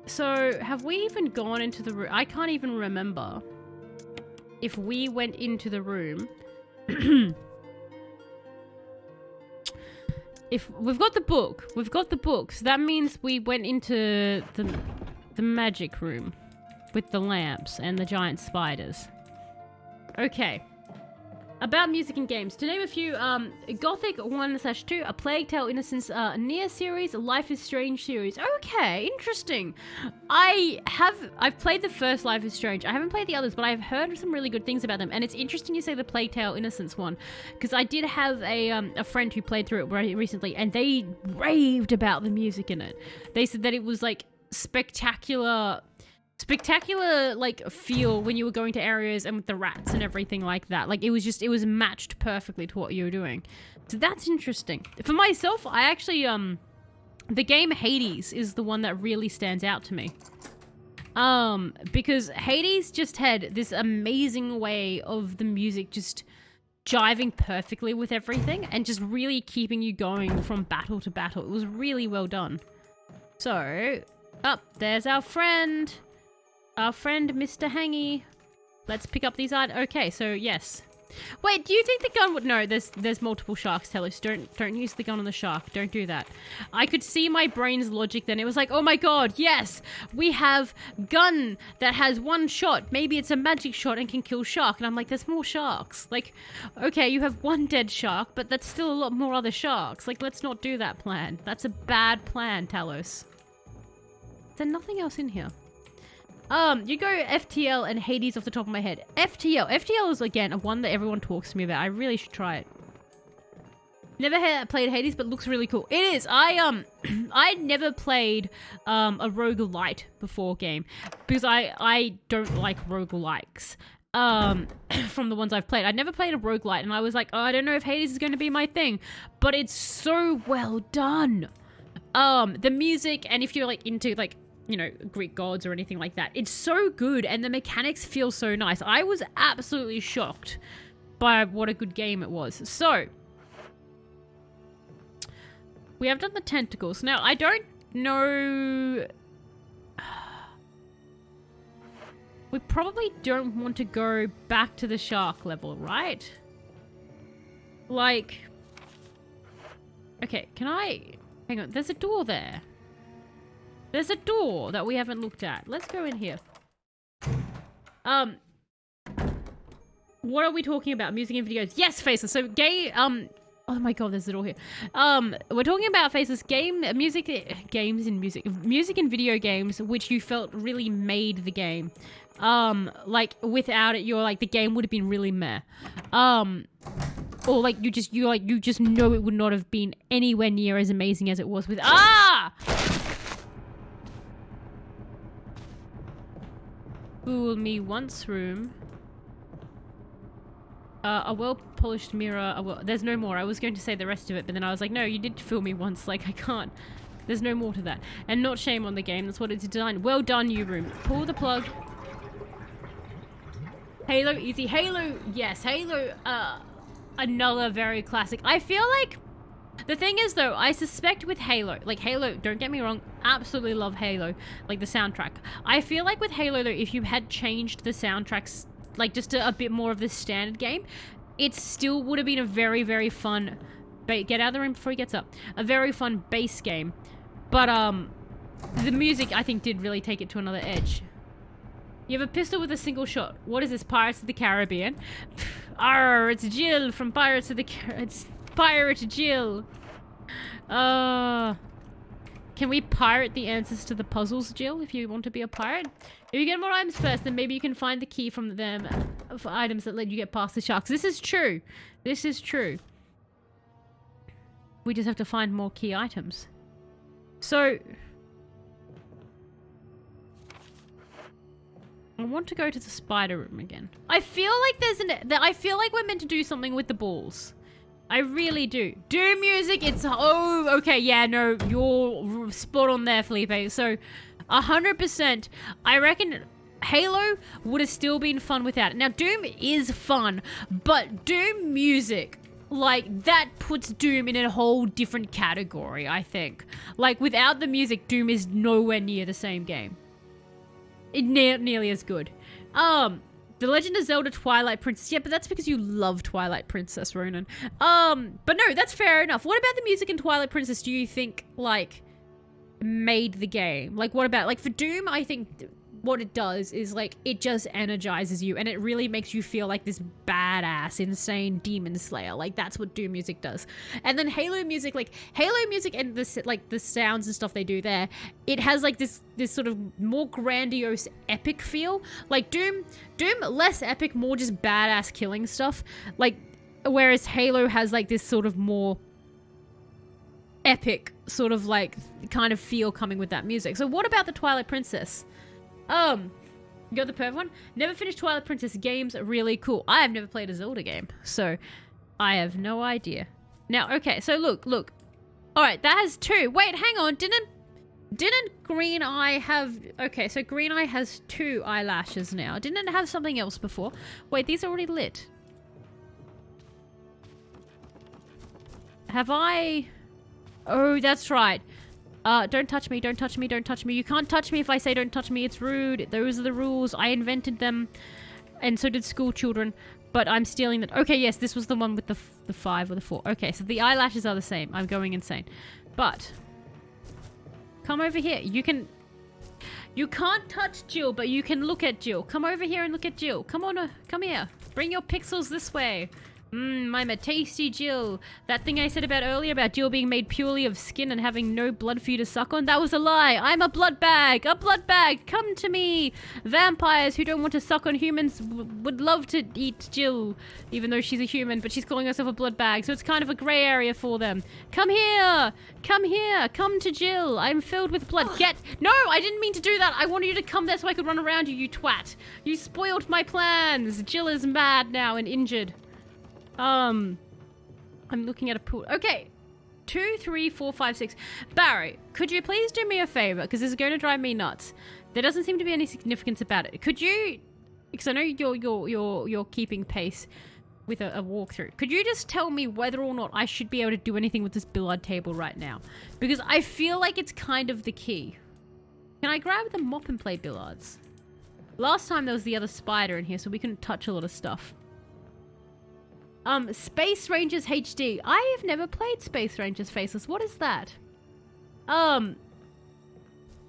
So, have we even gone into the room? I can't even remember if we went into the room. If we've got the book, so that means we went into the magic room with the lamps and the giant spiders. Okay. About music and games. To name a few, Gothic 1/2, A Plague Tale Innocence, Nier series, Life is Strange series. Okay, interesting. I've played the first Life is Strange. I haven't played the others, but I've heard some really good things about them. And it's interesting you say the Plague Tale Innocence one, because I did have a friend who played through it recently, and they raved about the music in it. They said that it was like spectacular like feel when you were going to areas and with the rats and everything like that. Like it was matched perfectly to what you were doing. So that's interesting. For myself, I actually the game Hades is the one that really stands out to me. Because Hades just had this amazing way of the music just jiving perfectly with everything and just really keeping you going from battle to battle. It was really well done. So, there's our friend. Our friend, Mr. Hangy. Let's pick up these items. Okay, so yes. Wait, do you think the gun would... No, there's multiple sharks, Telos. Don't use the gun on the shark. Don't do that. I could see my brain's logic then. It was like, oh my god, yes! We have gun that has one shot. Maybe it's a magic shot and can kill shark. And I'm like, there's more sharks. Like, okay, you have one dead shark, but that's still a lot more other sharks. Like, let's not do that plan. That's a bad plan, Talos. Is there nothing else in here? You go FTL and Hades off the top of my head. FTL is, again, one that everyone talks to me about. I really should try it. Never played Hades, but looks really cool. It is. I never played, a roguelite before game. Because I don't like roguelikes. From the ones I've played. I never played a roguelite, and I was like, oh, I don't know if Hades is going to be my thing. But it's so well done. The music, and if you're, like, into, like, you know, Greek gods or anything like that. It's so good and the mechanics feel so nice. I was absolutely shocked by what a good game it was. So, we have done the tentacles. Now, I don't know... We probably don't want to go back to the shark level, right? Like... Okay, can I... Hang on, there's a door there. There's a door that we haven't looked at. Let's go in here. What are we talking about? Music and videos. Yes, Faceless. So, oh my god, there's a door here. We're talking about Faceless music and video games, which you felt really made the game. Like, without it, you're like, the game would have been really meh. Or like, you just know it would not have been anywhere near as amazing as it was with, Fool me once room. A well-polished mirror. There's no more. I was going to say the rest of it, but then I was like, no, you did fool me once. Like, I can't. There's no more to that. And not shame on the game. That's what it's designed. Well done, you room. Pull the plug. Halo, easy. Halo, yes. Halo, another very classic. I feel like... The thing is, though, I suspect with Halo, like Halo, don't get me wrong, absolutely love Halo, like the soundtrack. I feel like with Halo, though, if you had changed the soundtracks, like just a bit more of the standard game, it still would have been a very, very fun, get out of the room before he gets up, a very fun base game. But, the music, I think, did really take it to another edge. You have a pistol with a single shot. What is this, Pirates of the Caribbean? Arr, it's Jill from Pirates of the Caribbean. It's Pirate Jill. Can Can we pirate the answers to the puzzles, Jill, if you want to be a pirate? If you get more items first, then maybe you can find the key from them for items that let you get past the sharks. This is true. This is true. We just have to find more key items. So... I want to go to the spider room again. I feel like I feel like we're meant to do something with the balls. I really do. Doom music, it's... Oh, okay, yeah, no, you're spot on there, Felipe. So, 100%, I reckon Halo would have still been fun without it. Now, Doom is fun, but Doom music, like, that puts Doom in a whole different category, I think. Like, without the music, Doom is nowhere near the same game. Nearly as good. The Legend of Zelda Twilight Princess. Yeah, but that's because you love Twilight Princess, Ronan. But no, that's fair enough. What about the music in Twilight Princess do you think, like, made the game? Like, what about, like, for Doom, I think what it does is, like, it just energizes you and it really makes you feel like this badass, insane demon slayer. Like, that's what Doom music does. And then Halo music, like, Halo music and the, like, the sounds and stuff they do there, it has, like, this sort of more grandiose, epic feel. Like, Doom, less epic, more just badass killing stuff. Like, whereas Halo has, like, this sort of more epic, sort of, like, kind of feel coming with that music. So what about the Twilight Princess? You got the perv one? Never finished Twilight Princess. Games are really cool. I have never played a Zelda game, so I have no idea. Now, okay, so look. Alright, that has 2. Wait, hang on. Didn't Green Eye have... Okay, so Green Eye has 2 eyelashes now. Didn't it have something else before? Wait, these are already lit. Have I... Oh, that's right. Don't touch me, don't touch me, don't touch me. You can't touch me if I say don't touch me. It's rude. Those are the rules. I invented them. And so did school children. But I'm stealing that. Okay, yes, this was the one with the 5 or the 4. Okay, so the eyelashes are the same. I'm going insane. But... Come over here. You can't touch Jill, but you can look at Jill. Come over here and look at Jill. Come on, come here. Bring your pixels this way. I'm a tasty Jill. That thing I said about earlier about Jill being made purely of skin and having no blood for you to suck on, that was a lie. I'm a blood bag. A blood bag. Come to me. Vampires who don't want to suck on humans would love to eat Jill, even though she's a human, but she's calling herself a blood bag, so it's kind of a grey area for them. Come here. Come here. Come to Jill. I'm filled with blood. No, I didn't mean to do that. I wanted you to come there so I could run around you, you twat. You spoiled my plans. Jill is mad now and injured. I'm looking at a pool. Okay. 2, 3, 4, 5, 6. Barry, could you please do me a favor? Because this is going to drive me nuts. There doesn't seem to be any significance about it. Could you... Because I know you're keeping pace with a walkthrough. Could you just tell me whether or not I should be able to do anything with this billiard table right now? Because I feel like it's kind of the key. Can I grab the mop and play billiards? Last time there was the other spider in here, so we couldn't touch a lot of stuff. Space Rangers HD. I have never played Space Rangers Faceless. What is that? And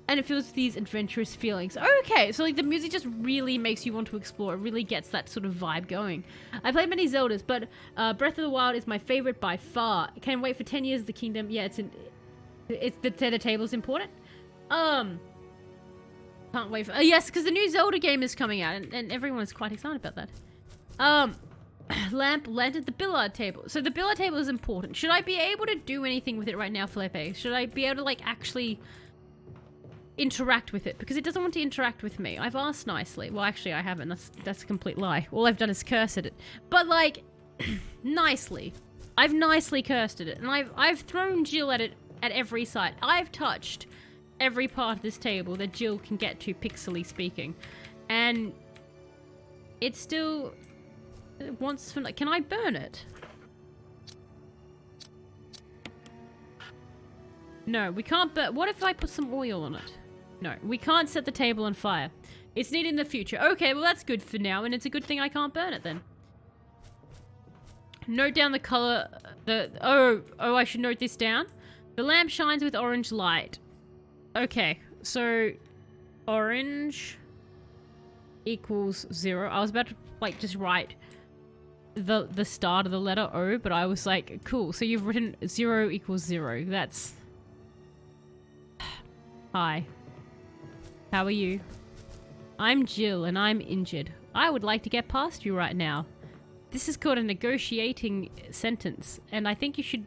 it feels these adventurous feelings. Okay, so like the music just really makes you want to explore. It really gets that sort of vibe going. I played many Zeldas, but Breath of the Wild is my favorite by far. Can't wait for 10 years of the kingdom. Yeah, it's the table's important. Can't wait for... yes, because the new Zelda game is coming out, and everyone is quite excited about that. Lamp landed the billiard table. So the billiard table is important. Should I be able to do anything with it right now, Felipe? Should I be able to, like, actually interact with it? Because it doesn't want to interact with me. I've asked nicely. Well, actually, I haven't. That's a complete lie. All I've done is curse at it. But, like, nicely. I've nicely cursed at it. And I've thrown Jill at it at every site. I've touched every part of this table that Jill can get to, pixely speaking. And it's still... It wants to... Can I burn it? No, we can't burn... What if I put some oil on it? No, we can't set the table on fire. It's needed in the future. Okay, well that's good for now, and it's a good thing I can't burn it then. Note down the color... Oh, I should note this down. The lamp shines with orange light. Okay, so... Orange... equals 0. I was about to, like, just write... the start of the letter O, but I was like, cool, so you've written 0 equals 0. That's... Hi. How are you? I'm Jill, and I'm injured. I would like to get past you right now. This is called a negotiating sentence, and I think you should...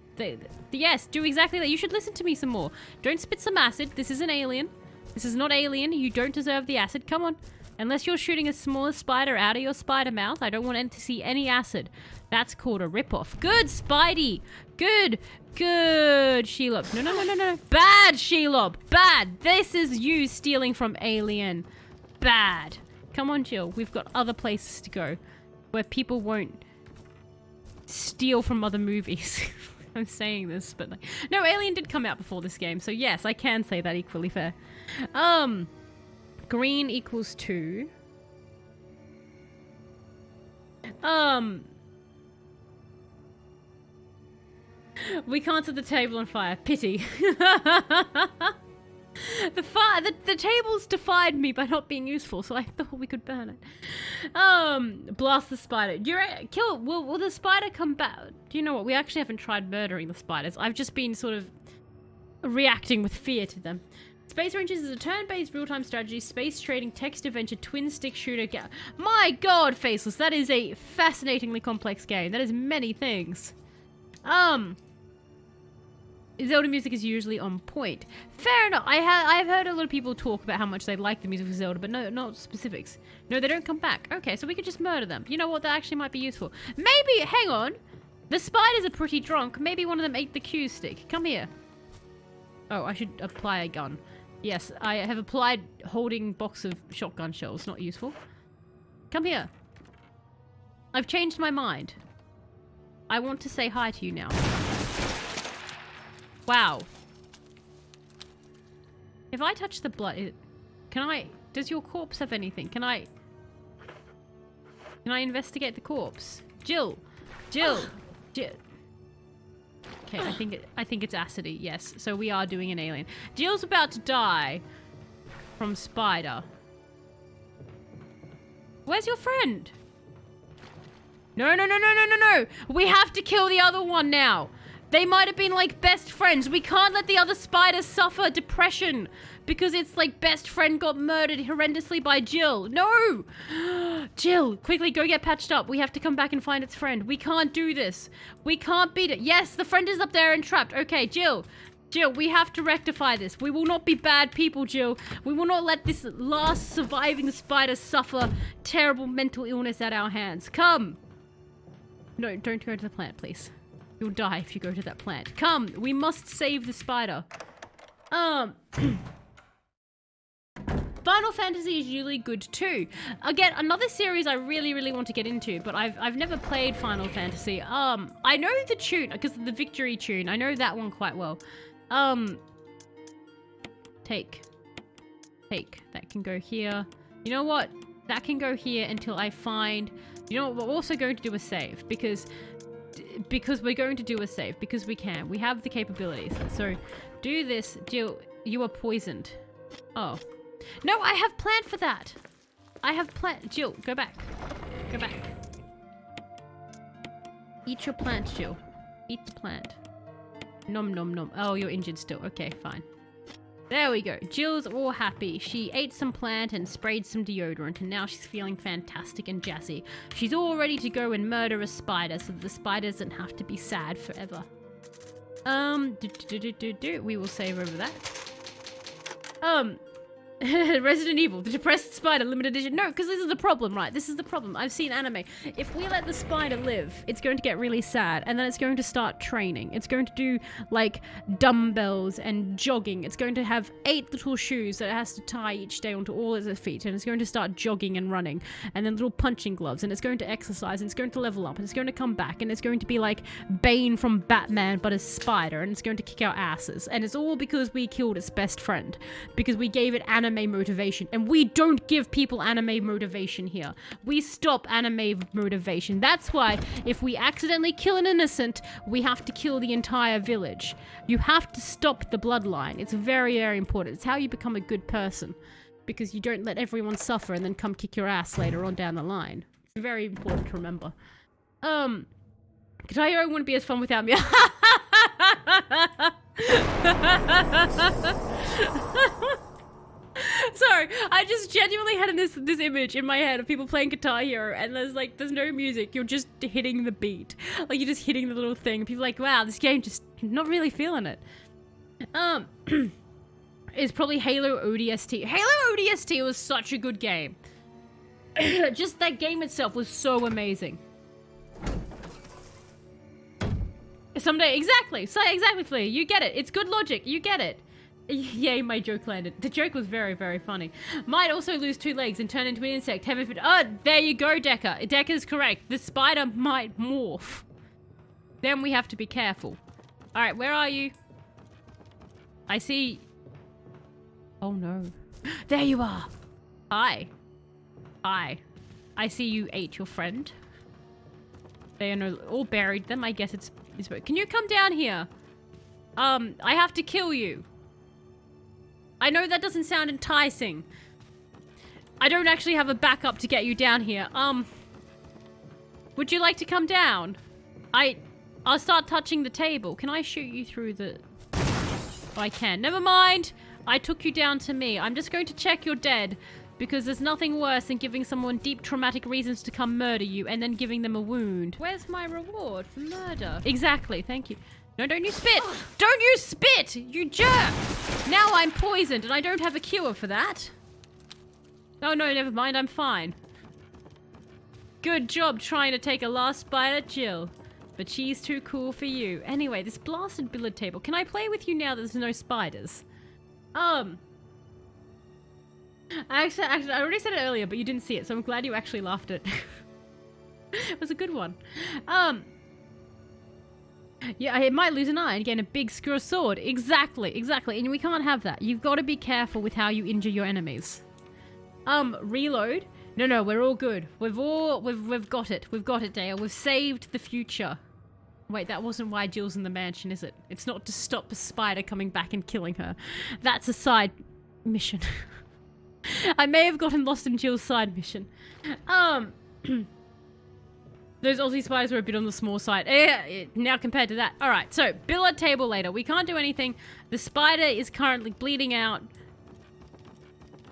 yes, do exactly that. You should listen to me some more. Don't spit some acid. This is an alien. This is not alien. You don't deserve the acid. Come on. Unless you're shooting a smaller spider out of your spider mouth, I don't want them to see any acid. That's called a ripoff. Good, Spidey. Good. Good, Shelob. No. Bad, Shelob. Bad. This is you stealing from Alien. Bad. Come on, Jill. We've got other places to go where people won't steal from other movies. I'm saying this, but like... No, Alien did come out before this game, so yes, I can say that equally fair. Green equals 2. We can't set the table on fire. Pity. The tables defied me by not being useful, so I thought we could burn it. Blast the spider. Kill. Will the spider come back? Do you know what? We actually haven't tried murdering the spiders. I've just been sort of reacting with fear to them. Space Rangers is a turn-based real-time strategy, space trading, text adventure, twin-stick shooter. My God, Faceless, that is a fascinatingly complex game. That is many things. Zelda music is usually on point. Fair enough. I've heard a lot of people talk about how much they like the music of Zelda, but no, not specifics. No, they don't come back. Okay, so we could just murder them. You know what? That actually might be useful. Maybe, hang on. The spiders are pretty drunk. Maybe one of them ate the Q stick. Come here. Oh, I should apply a gun. Yes, I have applied holding box of shotgun shells. Not useful. Come here. I've changed my mind. I want to say hi to you now. Wow. If I touch the blood, does your corpse have anything? Can I investigate the corpse? Jill. Okay, I think it's acidy, yes. So we are doing an alien. Jill's about to die from spider. Where's your friend? No. We have to kill the other one now. They might have been like best friends. We can't let the other spiders suffer depression because it's like best friend got murdered horrendously by Jill. No! Jill, quickly go get patched up. We have to come back and find its friend. We can't do this. We can't beat it. Yes, the friend is up there and trapped. Okay, Jill, we have to rectify this. We will not be bad people, Jill. We will not let this last surviving spider suffer terrible mental illness at our hands. Come. No, don't go to the plant, please. You'll die if you go to that plant. Come, we must save the spider. Final Fantasy is usually good too. Again, another series I really want to get into, but I've never played Final Fantasy. I know the tune, because of the victory tune. I know that one quite well. Take. That can go here. You know what? That can go here until I find... You know what? We're also going to do a save, because we're going to do a save, because we can. We have the capabilities. So, do this. Jill, you are poisoned. Oh. No, I have planned for that. Jill, go back. Go back. Eat your plant, Jill. Eat the plant. Nom nom nom. Oh, you're injured still. Okay, fine. There we go. Jill's all happy. She ate some plant and sprayed some deodorant, and now she's feeling fantastic and jazzy. She's all ready to go and murder a spider so that the spider doesn't have to be sad forever. We will save over that. Resident Evil, the depressed spider, limited edition. No, because this is the problem, right? This is the problem. I've seen anime. If we let the spider live, it's going to get really sad, and then it's going to start training. It's going to do, like, dumbbells and jogging. It's going to have 8 little shoes that it has to tie each day onto all its feet, and it's going to start jogging and running, and then little punching gloves, and it's going to exercise, and it's going to level up, and it's going to come back, and it's going to be like Bane from Batman, but a spider, and it's going to kick our asses. And it's all because we killed its best friend, because we gave it anime motivation, and we don't give people anime motivation here. We stop anime motivation. That's why if we accidentally kill an innocent, we have to kill the entire village. You have to stop the bloodline. It's very important. It's how you become a good person, because you don't let everyone suffer and then come kick your ass later on down the line. It's very important to remember. Guitar Hero wouldn't be as fun without me. Sorry, I just genuinely had this image in my head of people playing Guitar Hero, and there's no music. You're just hitting the beat, like you're just hitting the little thing. People are like, wow, this game just not really feeling it. It's probably Halo ODST. Halo ODST was such a good game. Just that game itself was so amazing. Someday, exactly, Flea. You get it. It's good logic. You get it. Yay, my joke landed. The joke was very, very funny. Might also lose 2 legs and turn into an insect. Heaven forbid. Oh, there you go, Decker. Decker's correct. The spider might morph. Then we have to be careful. All right, where are you? I see. Oh no. There you are. Hi. Hi. I see you ate your friend. They are all buried them. I guess it's. Can you come down here? I have to kill you. I know that doesn't sound enticing. I don't actually have a backup to get you down here. Would you like to come down? I'll start touching the table. Can I shoot you through the... Oh, I can. Never mind. I took you down to me. I'm just going to check you're dead, because there's nothing worse than giving someone deep traumatic reasons to come murder you and then giving them a wound. Where's my reward for murder? Exactly. Thank you. No, don't you spit! Don't you spit! You jerk! Now I'm poisoned and I don't have a cure for that. Oh no, never mind, I'm fine. Good job trying to take a last bite at Jill. But she's too cool for you. Anyway, this blasted billiard table. Can I play with you now that there's no spiders? Actually, I already said it earlier, but you didn't see it, so I'm glad you actually laughed at it. It was a good one. Yeah, it might lose an eye and gain a big screw sword. Exactly. And we can't have that. You've got to be careful with how you injure your enemies. Reload. No, we're all good. We've got it. We've got it, Dale. We've saved the future. Wait, that wasn't why Jill's in the mansion, is it? It's not to stop a spider coming back and killing her. That's a side mission. I may have gotten lost in Jill's side mission. Those Aussie spiders were a bit on the small side. Now compared to that. Alright, so, billiard table later. We can't do anything. The spider is currently bleeding out.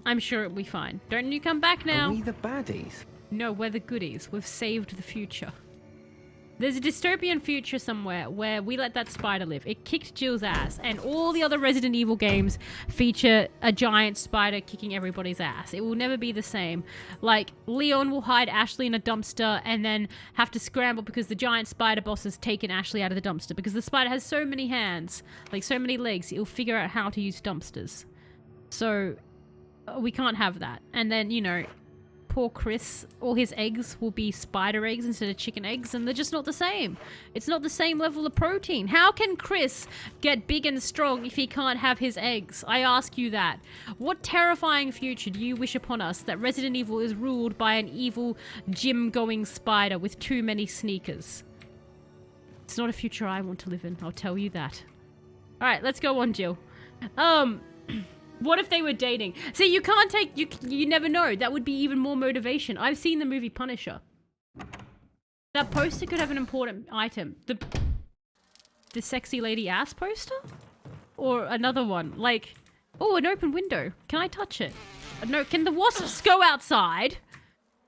I'm sure it'll be fine. Don't you come back now.
Are we the baddies?
No, we're the goodies. We've saved the future. There's a dystopian future somewhere where we let that spider live. It kicked Jill's ass, and all the other Resident Evil games feature a giant spider kicking everybody's ass. It will never be the same. Like, Leon will hide Ashley in a dumpster and then have to scramble because the giant spider boss has taken Ashley out of the dumpster. Because the spider has so many hands, like so many legs, it'll figure out how to use dumpsters. So, we can't have that. And then, you know, poor Chris, all his eggs will be spider eggs instead of chicken eggs, and they're just not the same. It's not the same level of protein. How can Chris get big and strong if he can't have his eggs? I ask you that. What terrifying future do you wish upon us that Resident Evil is ruled by an evil gym-going spider with too many sneakers? It's not a future I want to live in, I'll tell you that. Alright, let's go on, Jill. What if they were dating? See, you can't take... You never know. That would be even more motivation. I've seen the movie Punisher. That poster could have an important item. The sexy lady ass poster? Or another one. Like... Oh, an open window. Can I touch it? No, can the wasps go outside?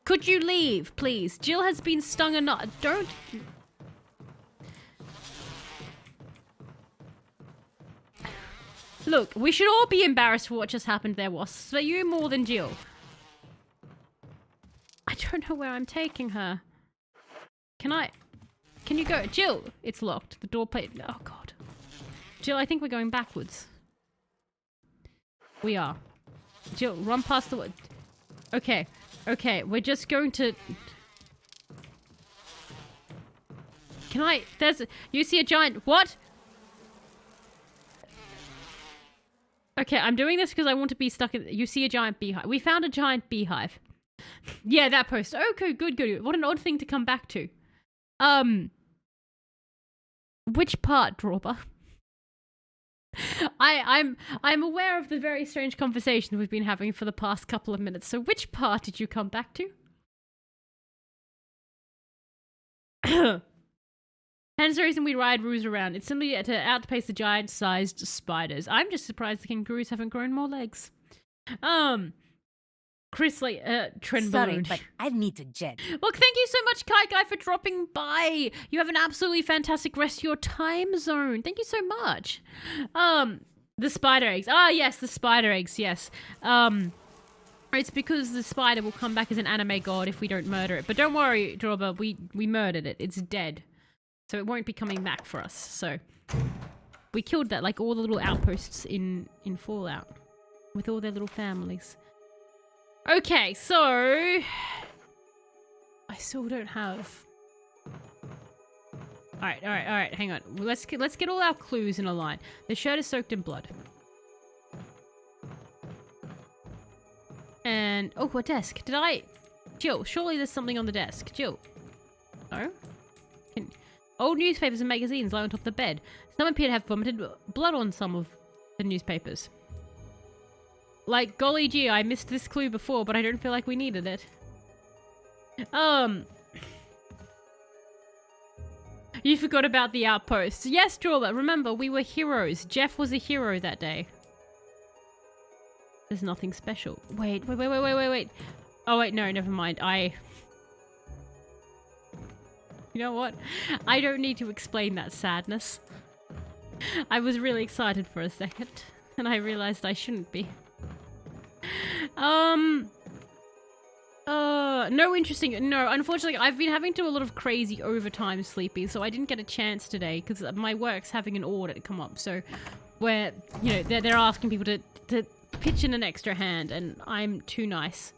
Could you leave, please? Jill has been stung enough. Don't... Look, we should all be embarrassed for what just happened there, wasps, but you more than Jill. I don't know where I'm taking her. Can you go? Jill! It's locked. The door plate... Oh, God. Jill, I think we're going backwards. We are. Jill, run past the... Okay. We're just going to... Can I... You see a giant... What? Okay, I'm doing this because I want to be stuck in... You see a giant beehive. We found a giant beehive. Yeah, that post. Okay, good. What an odd thing to come back to. Which part, Drawber? I'm aware of the very strange conversation we've been having for the past couple of minutes. So which part did you come back to? Hence the reason we ride roos around. It's simply to outpace the giant-sized spiders. I'm just surprised the kangaroos haven't grown more legs. Chris, trend
Sorry,
balloon.
but I need to jet.
Well, thank you so much, Kai Guy, for dropping by. You have an absolutely fantastic rest of your time zone. Thank you so much. The spider eggs. Ah, yes, the spider eggs, yes. It's because the spider will come back as an anime god if we don't murder it. But don't worry, Droba, we murdered it. It's dead. So it won't be coming back for us. So we killed that, like all the little outposts in Fallout. With all their little families. Okay, so I still don't have. All right, hang on. Let's get all our clues in a line. The shirt is soaked in blood. And oh, a desk. Did I? Jill, surely there's something on the desk. Jill. No? Old newspapers and magazines lie on top of the bed. Some appear to have vomited blood on some of the newspapers. Like, golly gee, I missed this clue before, but I don't feel like we needed it. You forgot about the outposts. Yes, Drawler, remember, we were heroes. Jeff was a hero that day. There's nothing special. Wait. Oh, wait, no, never mind. You know what? I don't need to explain that sadness. I was really excited for a second, and I realized I shouldn't be. No, unfortunately, I've been having to do a lot of crazy overtime sleeping, so I didn't get a chance today, because my work's having an audit come up, so where, you know, they're asking people to pitch in an extra hand, and I'm too nice.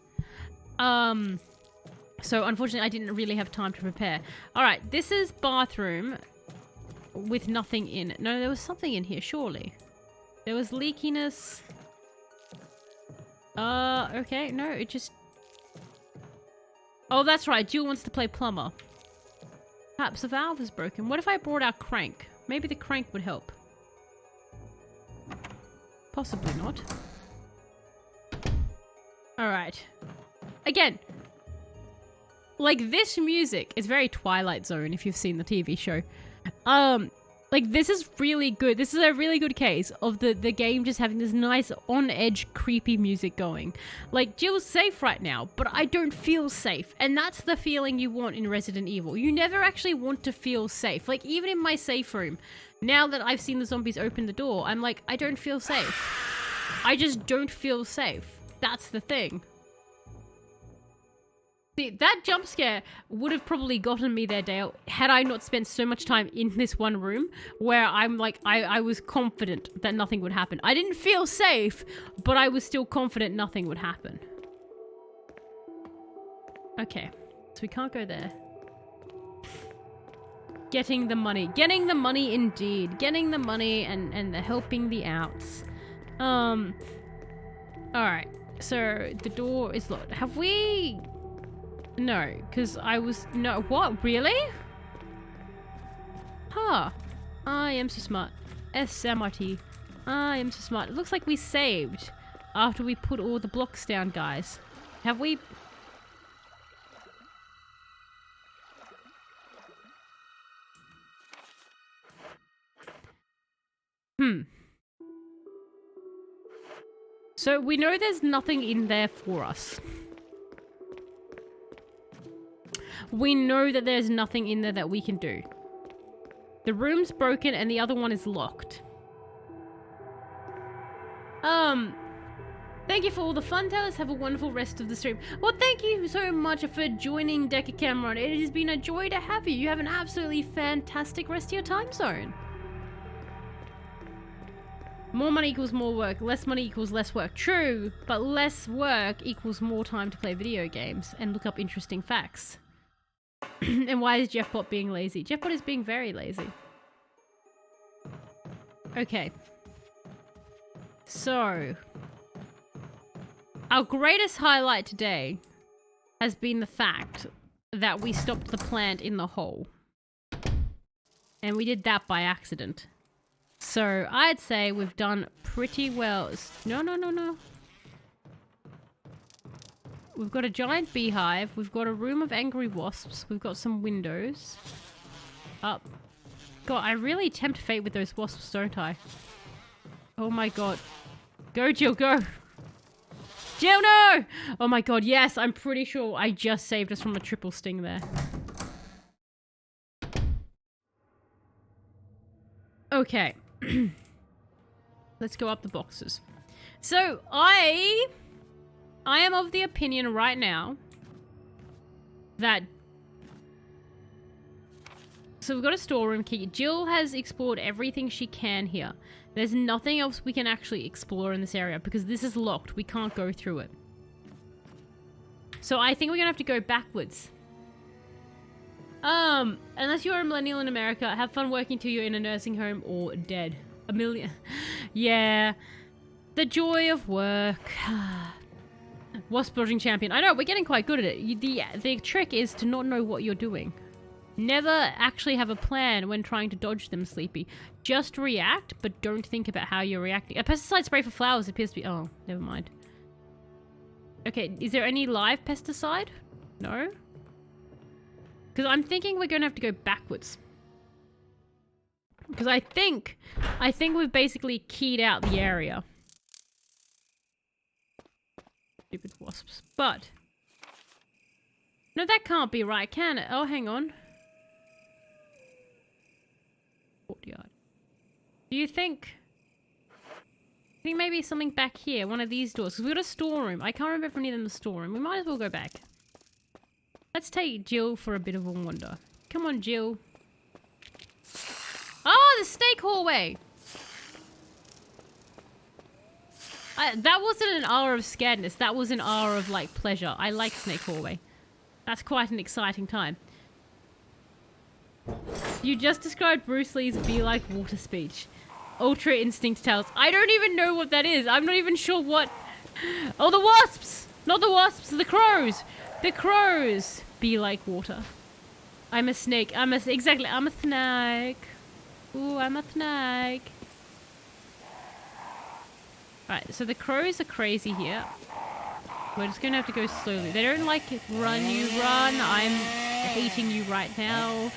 So unfortunately, I didn't really have time to prepare. Alright, this is bathroom with nothing in it. No, there was something in here, surely. There was leakiness. Okay, no, it just... Oh, that's right, Jill wants to play plumber. Perhaps the valve is broken. What if I brought our crank? Maybe the crank would help. Possibly not. Alright. Again, like, this music is very Twilight Zone, if you've seen the TV show. Like, this is really good. This is a really good case of the game just having this nice, on-edge, creepy music going. Like, Jill's safe right now, but I don't feel safe. And that's the feeling you want in Resident Evil. You never actually want to feel safe. Like, even in my safe room, now that I've seen the zombies open the door, I'm like, I don't feel safe. I just don't feel safe. That's the thing. See, that jump scare would have probably gotten me there, Dale, had I not spent so much time in this one room where I'm like, I was confident that nothing would happen. I didn't feel safe, but I was still confident nothing would happen. Okay, so we can't go there. Getting the money. Getting the money indeed. Getting the money and the helping the outs. Alright, so the door is locked. Have we... No, because I was... No, what? Really? Huh. I am so smart. SMRT. I am so smart. It looks like we saved after we put all the blocks down, guys. Have we... So we know there's nothing in there for us. We know that there's nothing in there that we can do. The room's broken and the other one is locked. Thank you for all the fun, Tellers. Have a wonderful rest of the stream. Well, thank you so much for joining Deca Cameron. It has been a joy to have you. You have an absolutely fantastic rest of your time zone. More money equals more work. Less money equals less work. True, but less work equals more time to play video games and look up interesting facts. And why is Jeffbot being lazy? Jeffbot is being very lazy. Okay. So, our greatest highlight today has been the fact that we stopped the plant in the hole. And we did that by accident. So, I'd say we've done pretty well. No. We've got a giant beehive. We've got a room of angry wasps. We've got some windows. Up. God, I really tempt fate with those wasps, don't I? Oh my god. Go, Jill, go! Jill, no! Oh my god, yes, I'm pretty sure I just saved us from a triple sting there. Okay. Let's go up the boxes. So, I am of the opinion right now that... So we've got a storeroom key. Jill has explored everything she can here. There's nothing else we can actually explore in this area because this is locked. We can't go through it. So I think we're gonna have to go backwards. Unless you're a millennial in America, have fun working till you're in a nursing home or dead. A million. Yeah. The joy of work. Wasp dodging champion. I know, we're getting quite good at it. The trick is to not know what you're doing. Never actually have a plan when trying to dodge them, Sleepy. Just react, but don't think about how you're reacting. A pesticide spray for flowers appears to be... Oh, never mind. Okay, is there any live pesticide? No? Because I'm thinking we're going to have to go backwards. Because I think we've basically keyed out the area. Stupid wasps. But... No, that can't be right, can it? Oh, hang on. Courtyard. Do you think... I think maybe something back here, one of these doors. Because we've got a storeroom. I can't remember if we need them in the storeroom. We might as well go back. Let's take Jill for a bit of a wander. Come on, Jill. Oh, the snake hallway! That wasn't an R of scaredness. That was an R of, like, pleasure. I like snake hallway. That's quite an exciting time. You just described Bruce Lee's be like water speech. Ultra instinct tells. I don't even know what that is. I'm not even sure what... Oh, the wasps! Not the wasps, the crows! The crows! Be like water. I'm a snake. Exactly, I'm a snake. Ooh, I'm a snake. Alright, so the crows are crazy here. We're just gonna have to go slowly. They don't like it. Run, you run. I'm hating you right now.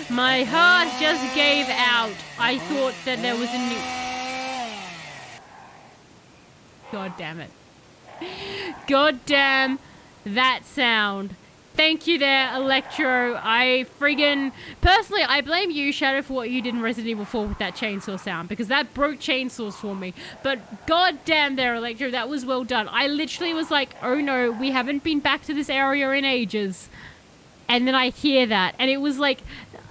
My heart just gave out. I thought that there was a new... God damn it. God damn that sound. Thank you there, Electro. I friggin... Personally, I blame you, Shadow, for what you did in Resident Evil 4 with that chainsaw sound, because that broke chainsaws for me. But god damn there, Electro, that was well done. I literally was like, oh no, we haven't been back to this area in ages. And then I hear that, and it was like...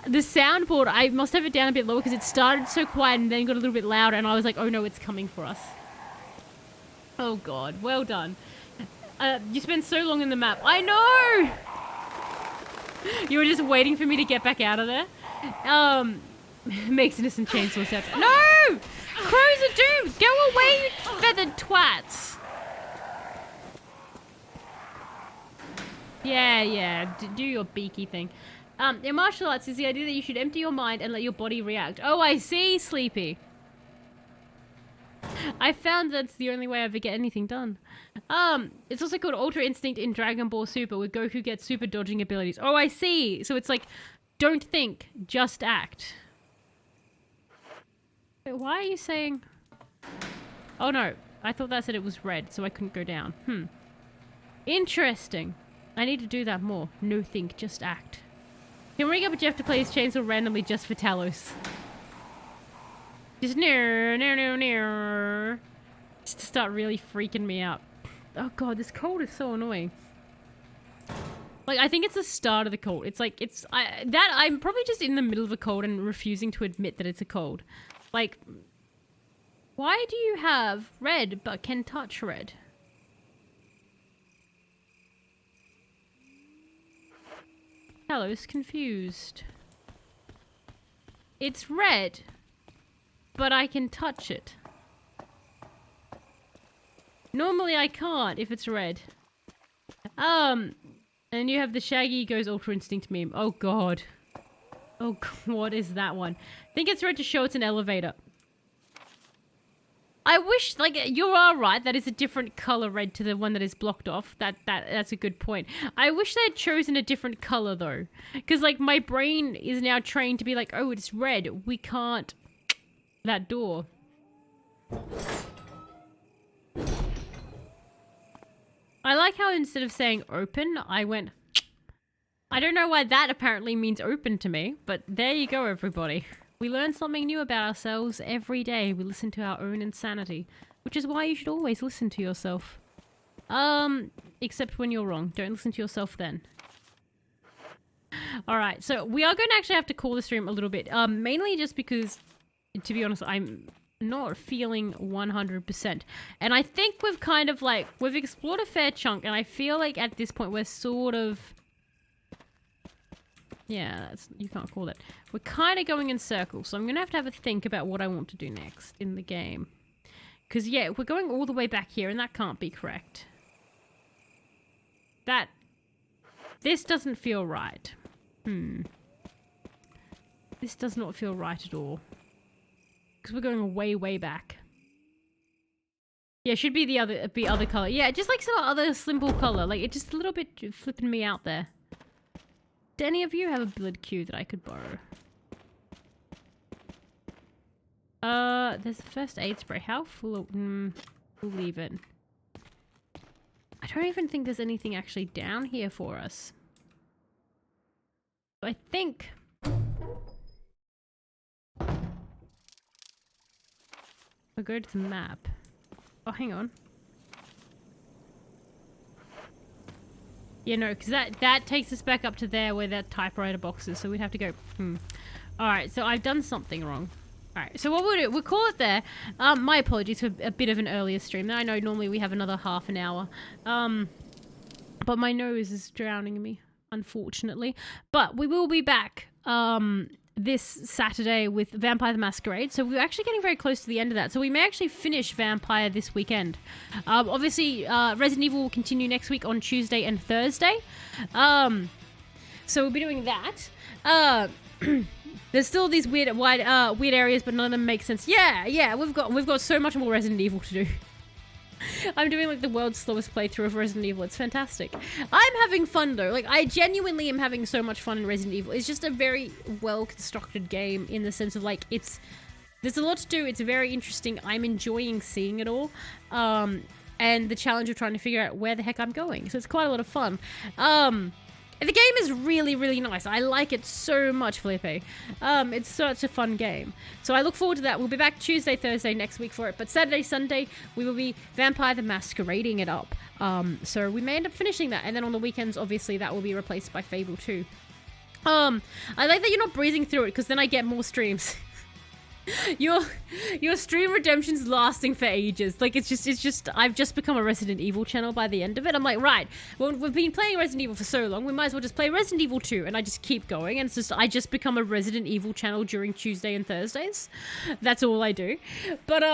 The soundboard, I must have it down a bit lower because it started so quiet and then got a little bit louder, and I was like, oh no, it's coming for us. Oh god, well done. You spent so long in the map. I know! You were just waiting for me to get back out of there. Makes innocent chainsaw sounds. No! Crows are doomed! Go away, you feathered twats! Yeah, do your beaky thing. In martial arts is the idea that you should empty your mind and let your body react. Oh, I see, Sleepy. I found that's the only way I ever get anything done. It's also called Ultra Instinct in Dragon Ball Super, where Goku gets super dodging abilities. Oh, I see. So it's like, don't think, just act. Wait, why are you saying... Oh no, I thought that said it was red, so I couldn't go down. Interesting. I need to do that more. No think, just act. Can we ring up Jeff to play his chainsaw randomly just for Talos? Just near. Just to start really freaking me out. Oh god, this cold is so annoying. Like, I think it's the start of the cold. It's like, I'm probably just in the middle of a cold and refusing to admit that it's a cold. Like, why do you have red but can touch red? Talos confused. It's red, but I can touch it. Normally I can't if it's red. And you have the Shaggy goes Ultra Instinct meme. Oh god. Oh god, what is that one? I think it's red to show it's an elevator. I wish, like, you are right, that is a different color red to the one that is blocked off. That's a good point. I wish they had chosen a different color, though. Because, like, my brain is now trained to be like, oh, it's red. We can't... That door. I like how instead of saying open, I went... I don't know why that apparently means open to me, but there you go, everybody. We learn something new about ourselves every day. We listen to our own insanity, which is why you should always listen to yourself. Except when you're wrong. Don't listen to yourself then. Alright, so we are going to actually have to call the stream a little bit. Mainly just because, to be honest, I'm not feeling 100%. And I think we've kind of like, we've explored a fair chunk, and I feel like at this point we're sort of... Yeah, you can't call it. We're kind of going in circles, so I'm going to have a think about what I want to do next in the game. Because, yeah, we're going all the way back here, and that can't be correct. This doesn't feel right. This does not feel right at all. Because we're going way, way back. Yeah, it should be the other color. Yeah, just like some other simple color. Like, it's just a little bit flipping me out there. Do any of you have a blood cue that I could borrow? There's a first aid spray. How full? We'll leave it. I don't even think there's anything actually down here for us. I think... I'll go to the map. Oh, hang on. Yeah, no, because that takes us back up to there where that typewriter box is, so we'd have to go, Alright, so I've done something wrong. Alright, so what we'll do, we'll call it there. My apologies for a bit of an earlier stream. I know normally we have another half an hour. But my nose is drowning me, unfortunately. But we will be back, this Saturday with Vampire the Masquerade. So we're actually getting very close to the end of that. So we may actually finish Vampire this weekend. Obviously, Resident Evil will continue next week on Tuesday and Thursday. So we'll be doing that. There's still these weird areas, but none of them make sense. Yeah, we've got so much more Resident Evil to do. I'm doing like the world's slowest playthrough of Resident Evil. It's fantastic. I'm having fun though. Like, I genuinely am having so much fun in Resident Evil. It's just a very well constructed game in the sense of like, there's a lot to do. It's very interesting. I'm enjoying seeing it all. And the challenge of trying to figure out where the heck I'm going. So it's quite a lot of fun. The game is really, really nice. I like it so much, Felipe. It's such a fun game. So I look forward to that. We'll be back Tuesday, Thursday next week for it. But Saturday, Sunday, we will be Vampire the Masquerading it up. So we may end up finishing that. And then on the weekends, obviously, that will be replaced by Fable 2. I like that you're not breezing through it, because then I get more streams. Your stream redemption's lasting for ages. Like, it's just I've just become a Resident Evil channel by the end of it. I'm like, right, well, we've been playing Resident Evil for so long, we might as well just play Resident Evil 2, and I just keep going, and it's just, I just become a Resident Evil channel during Tuesday and Thursdays. That's all I do. But,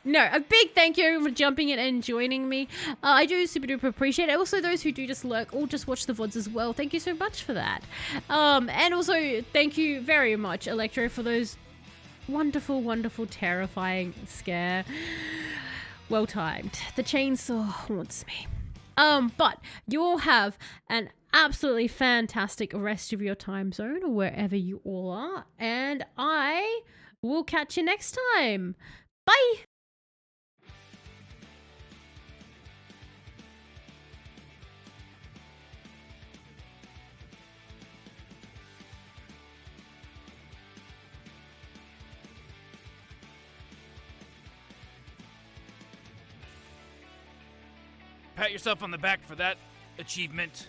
no, a big thank you for jumping in and joining me. I do super duper appreciate it. Also, those who do just lurk or just watch the VODs as well, thank you so much for that. And also, thank you very much, Electro, for those wonderful, wonderful, terrifying scare. Well timed. The chainsaw haunts me. But you all have an absolutely fantastic rest of your time zone, or wherever you all are, and I will catch you next time. Bye!
Pat yourself on the back for that achievement.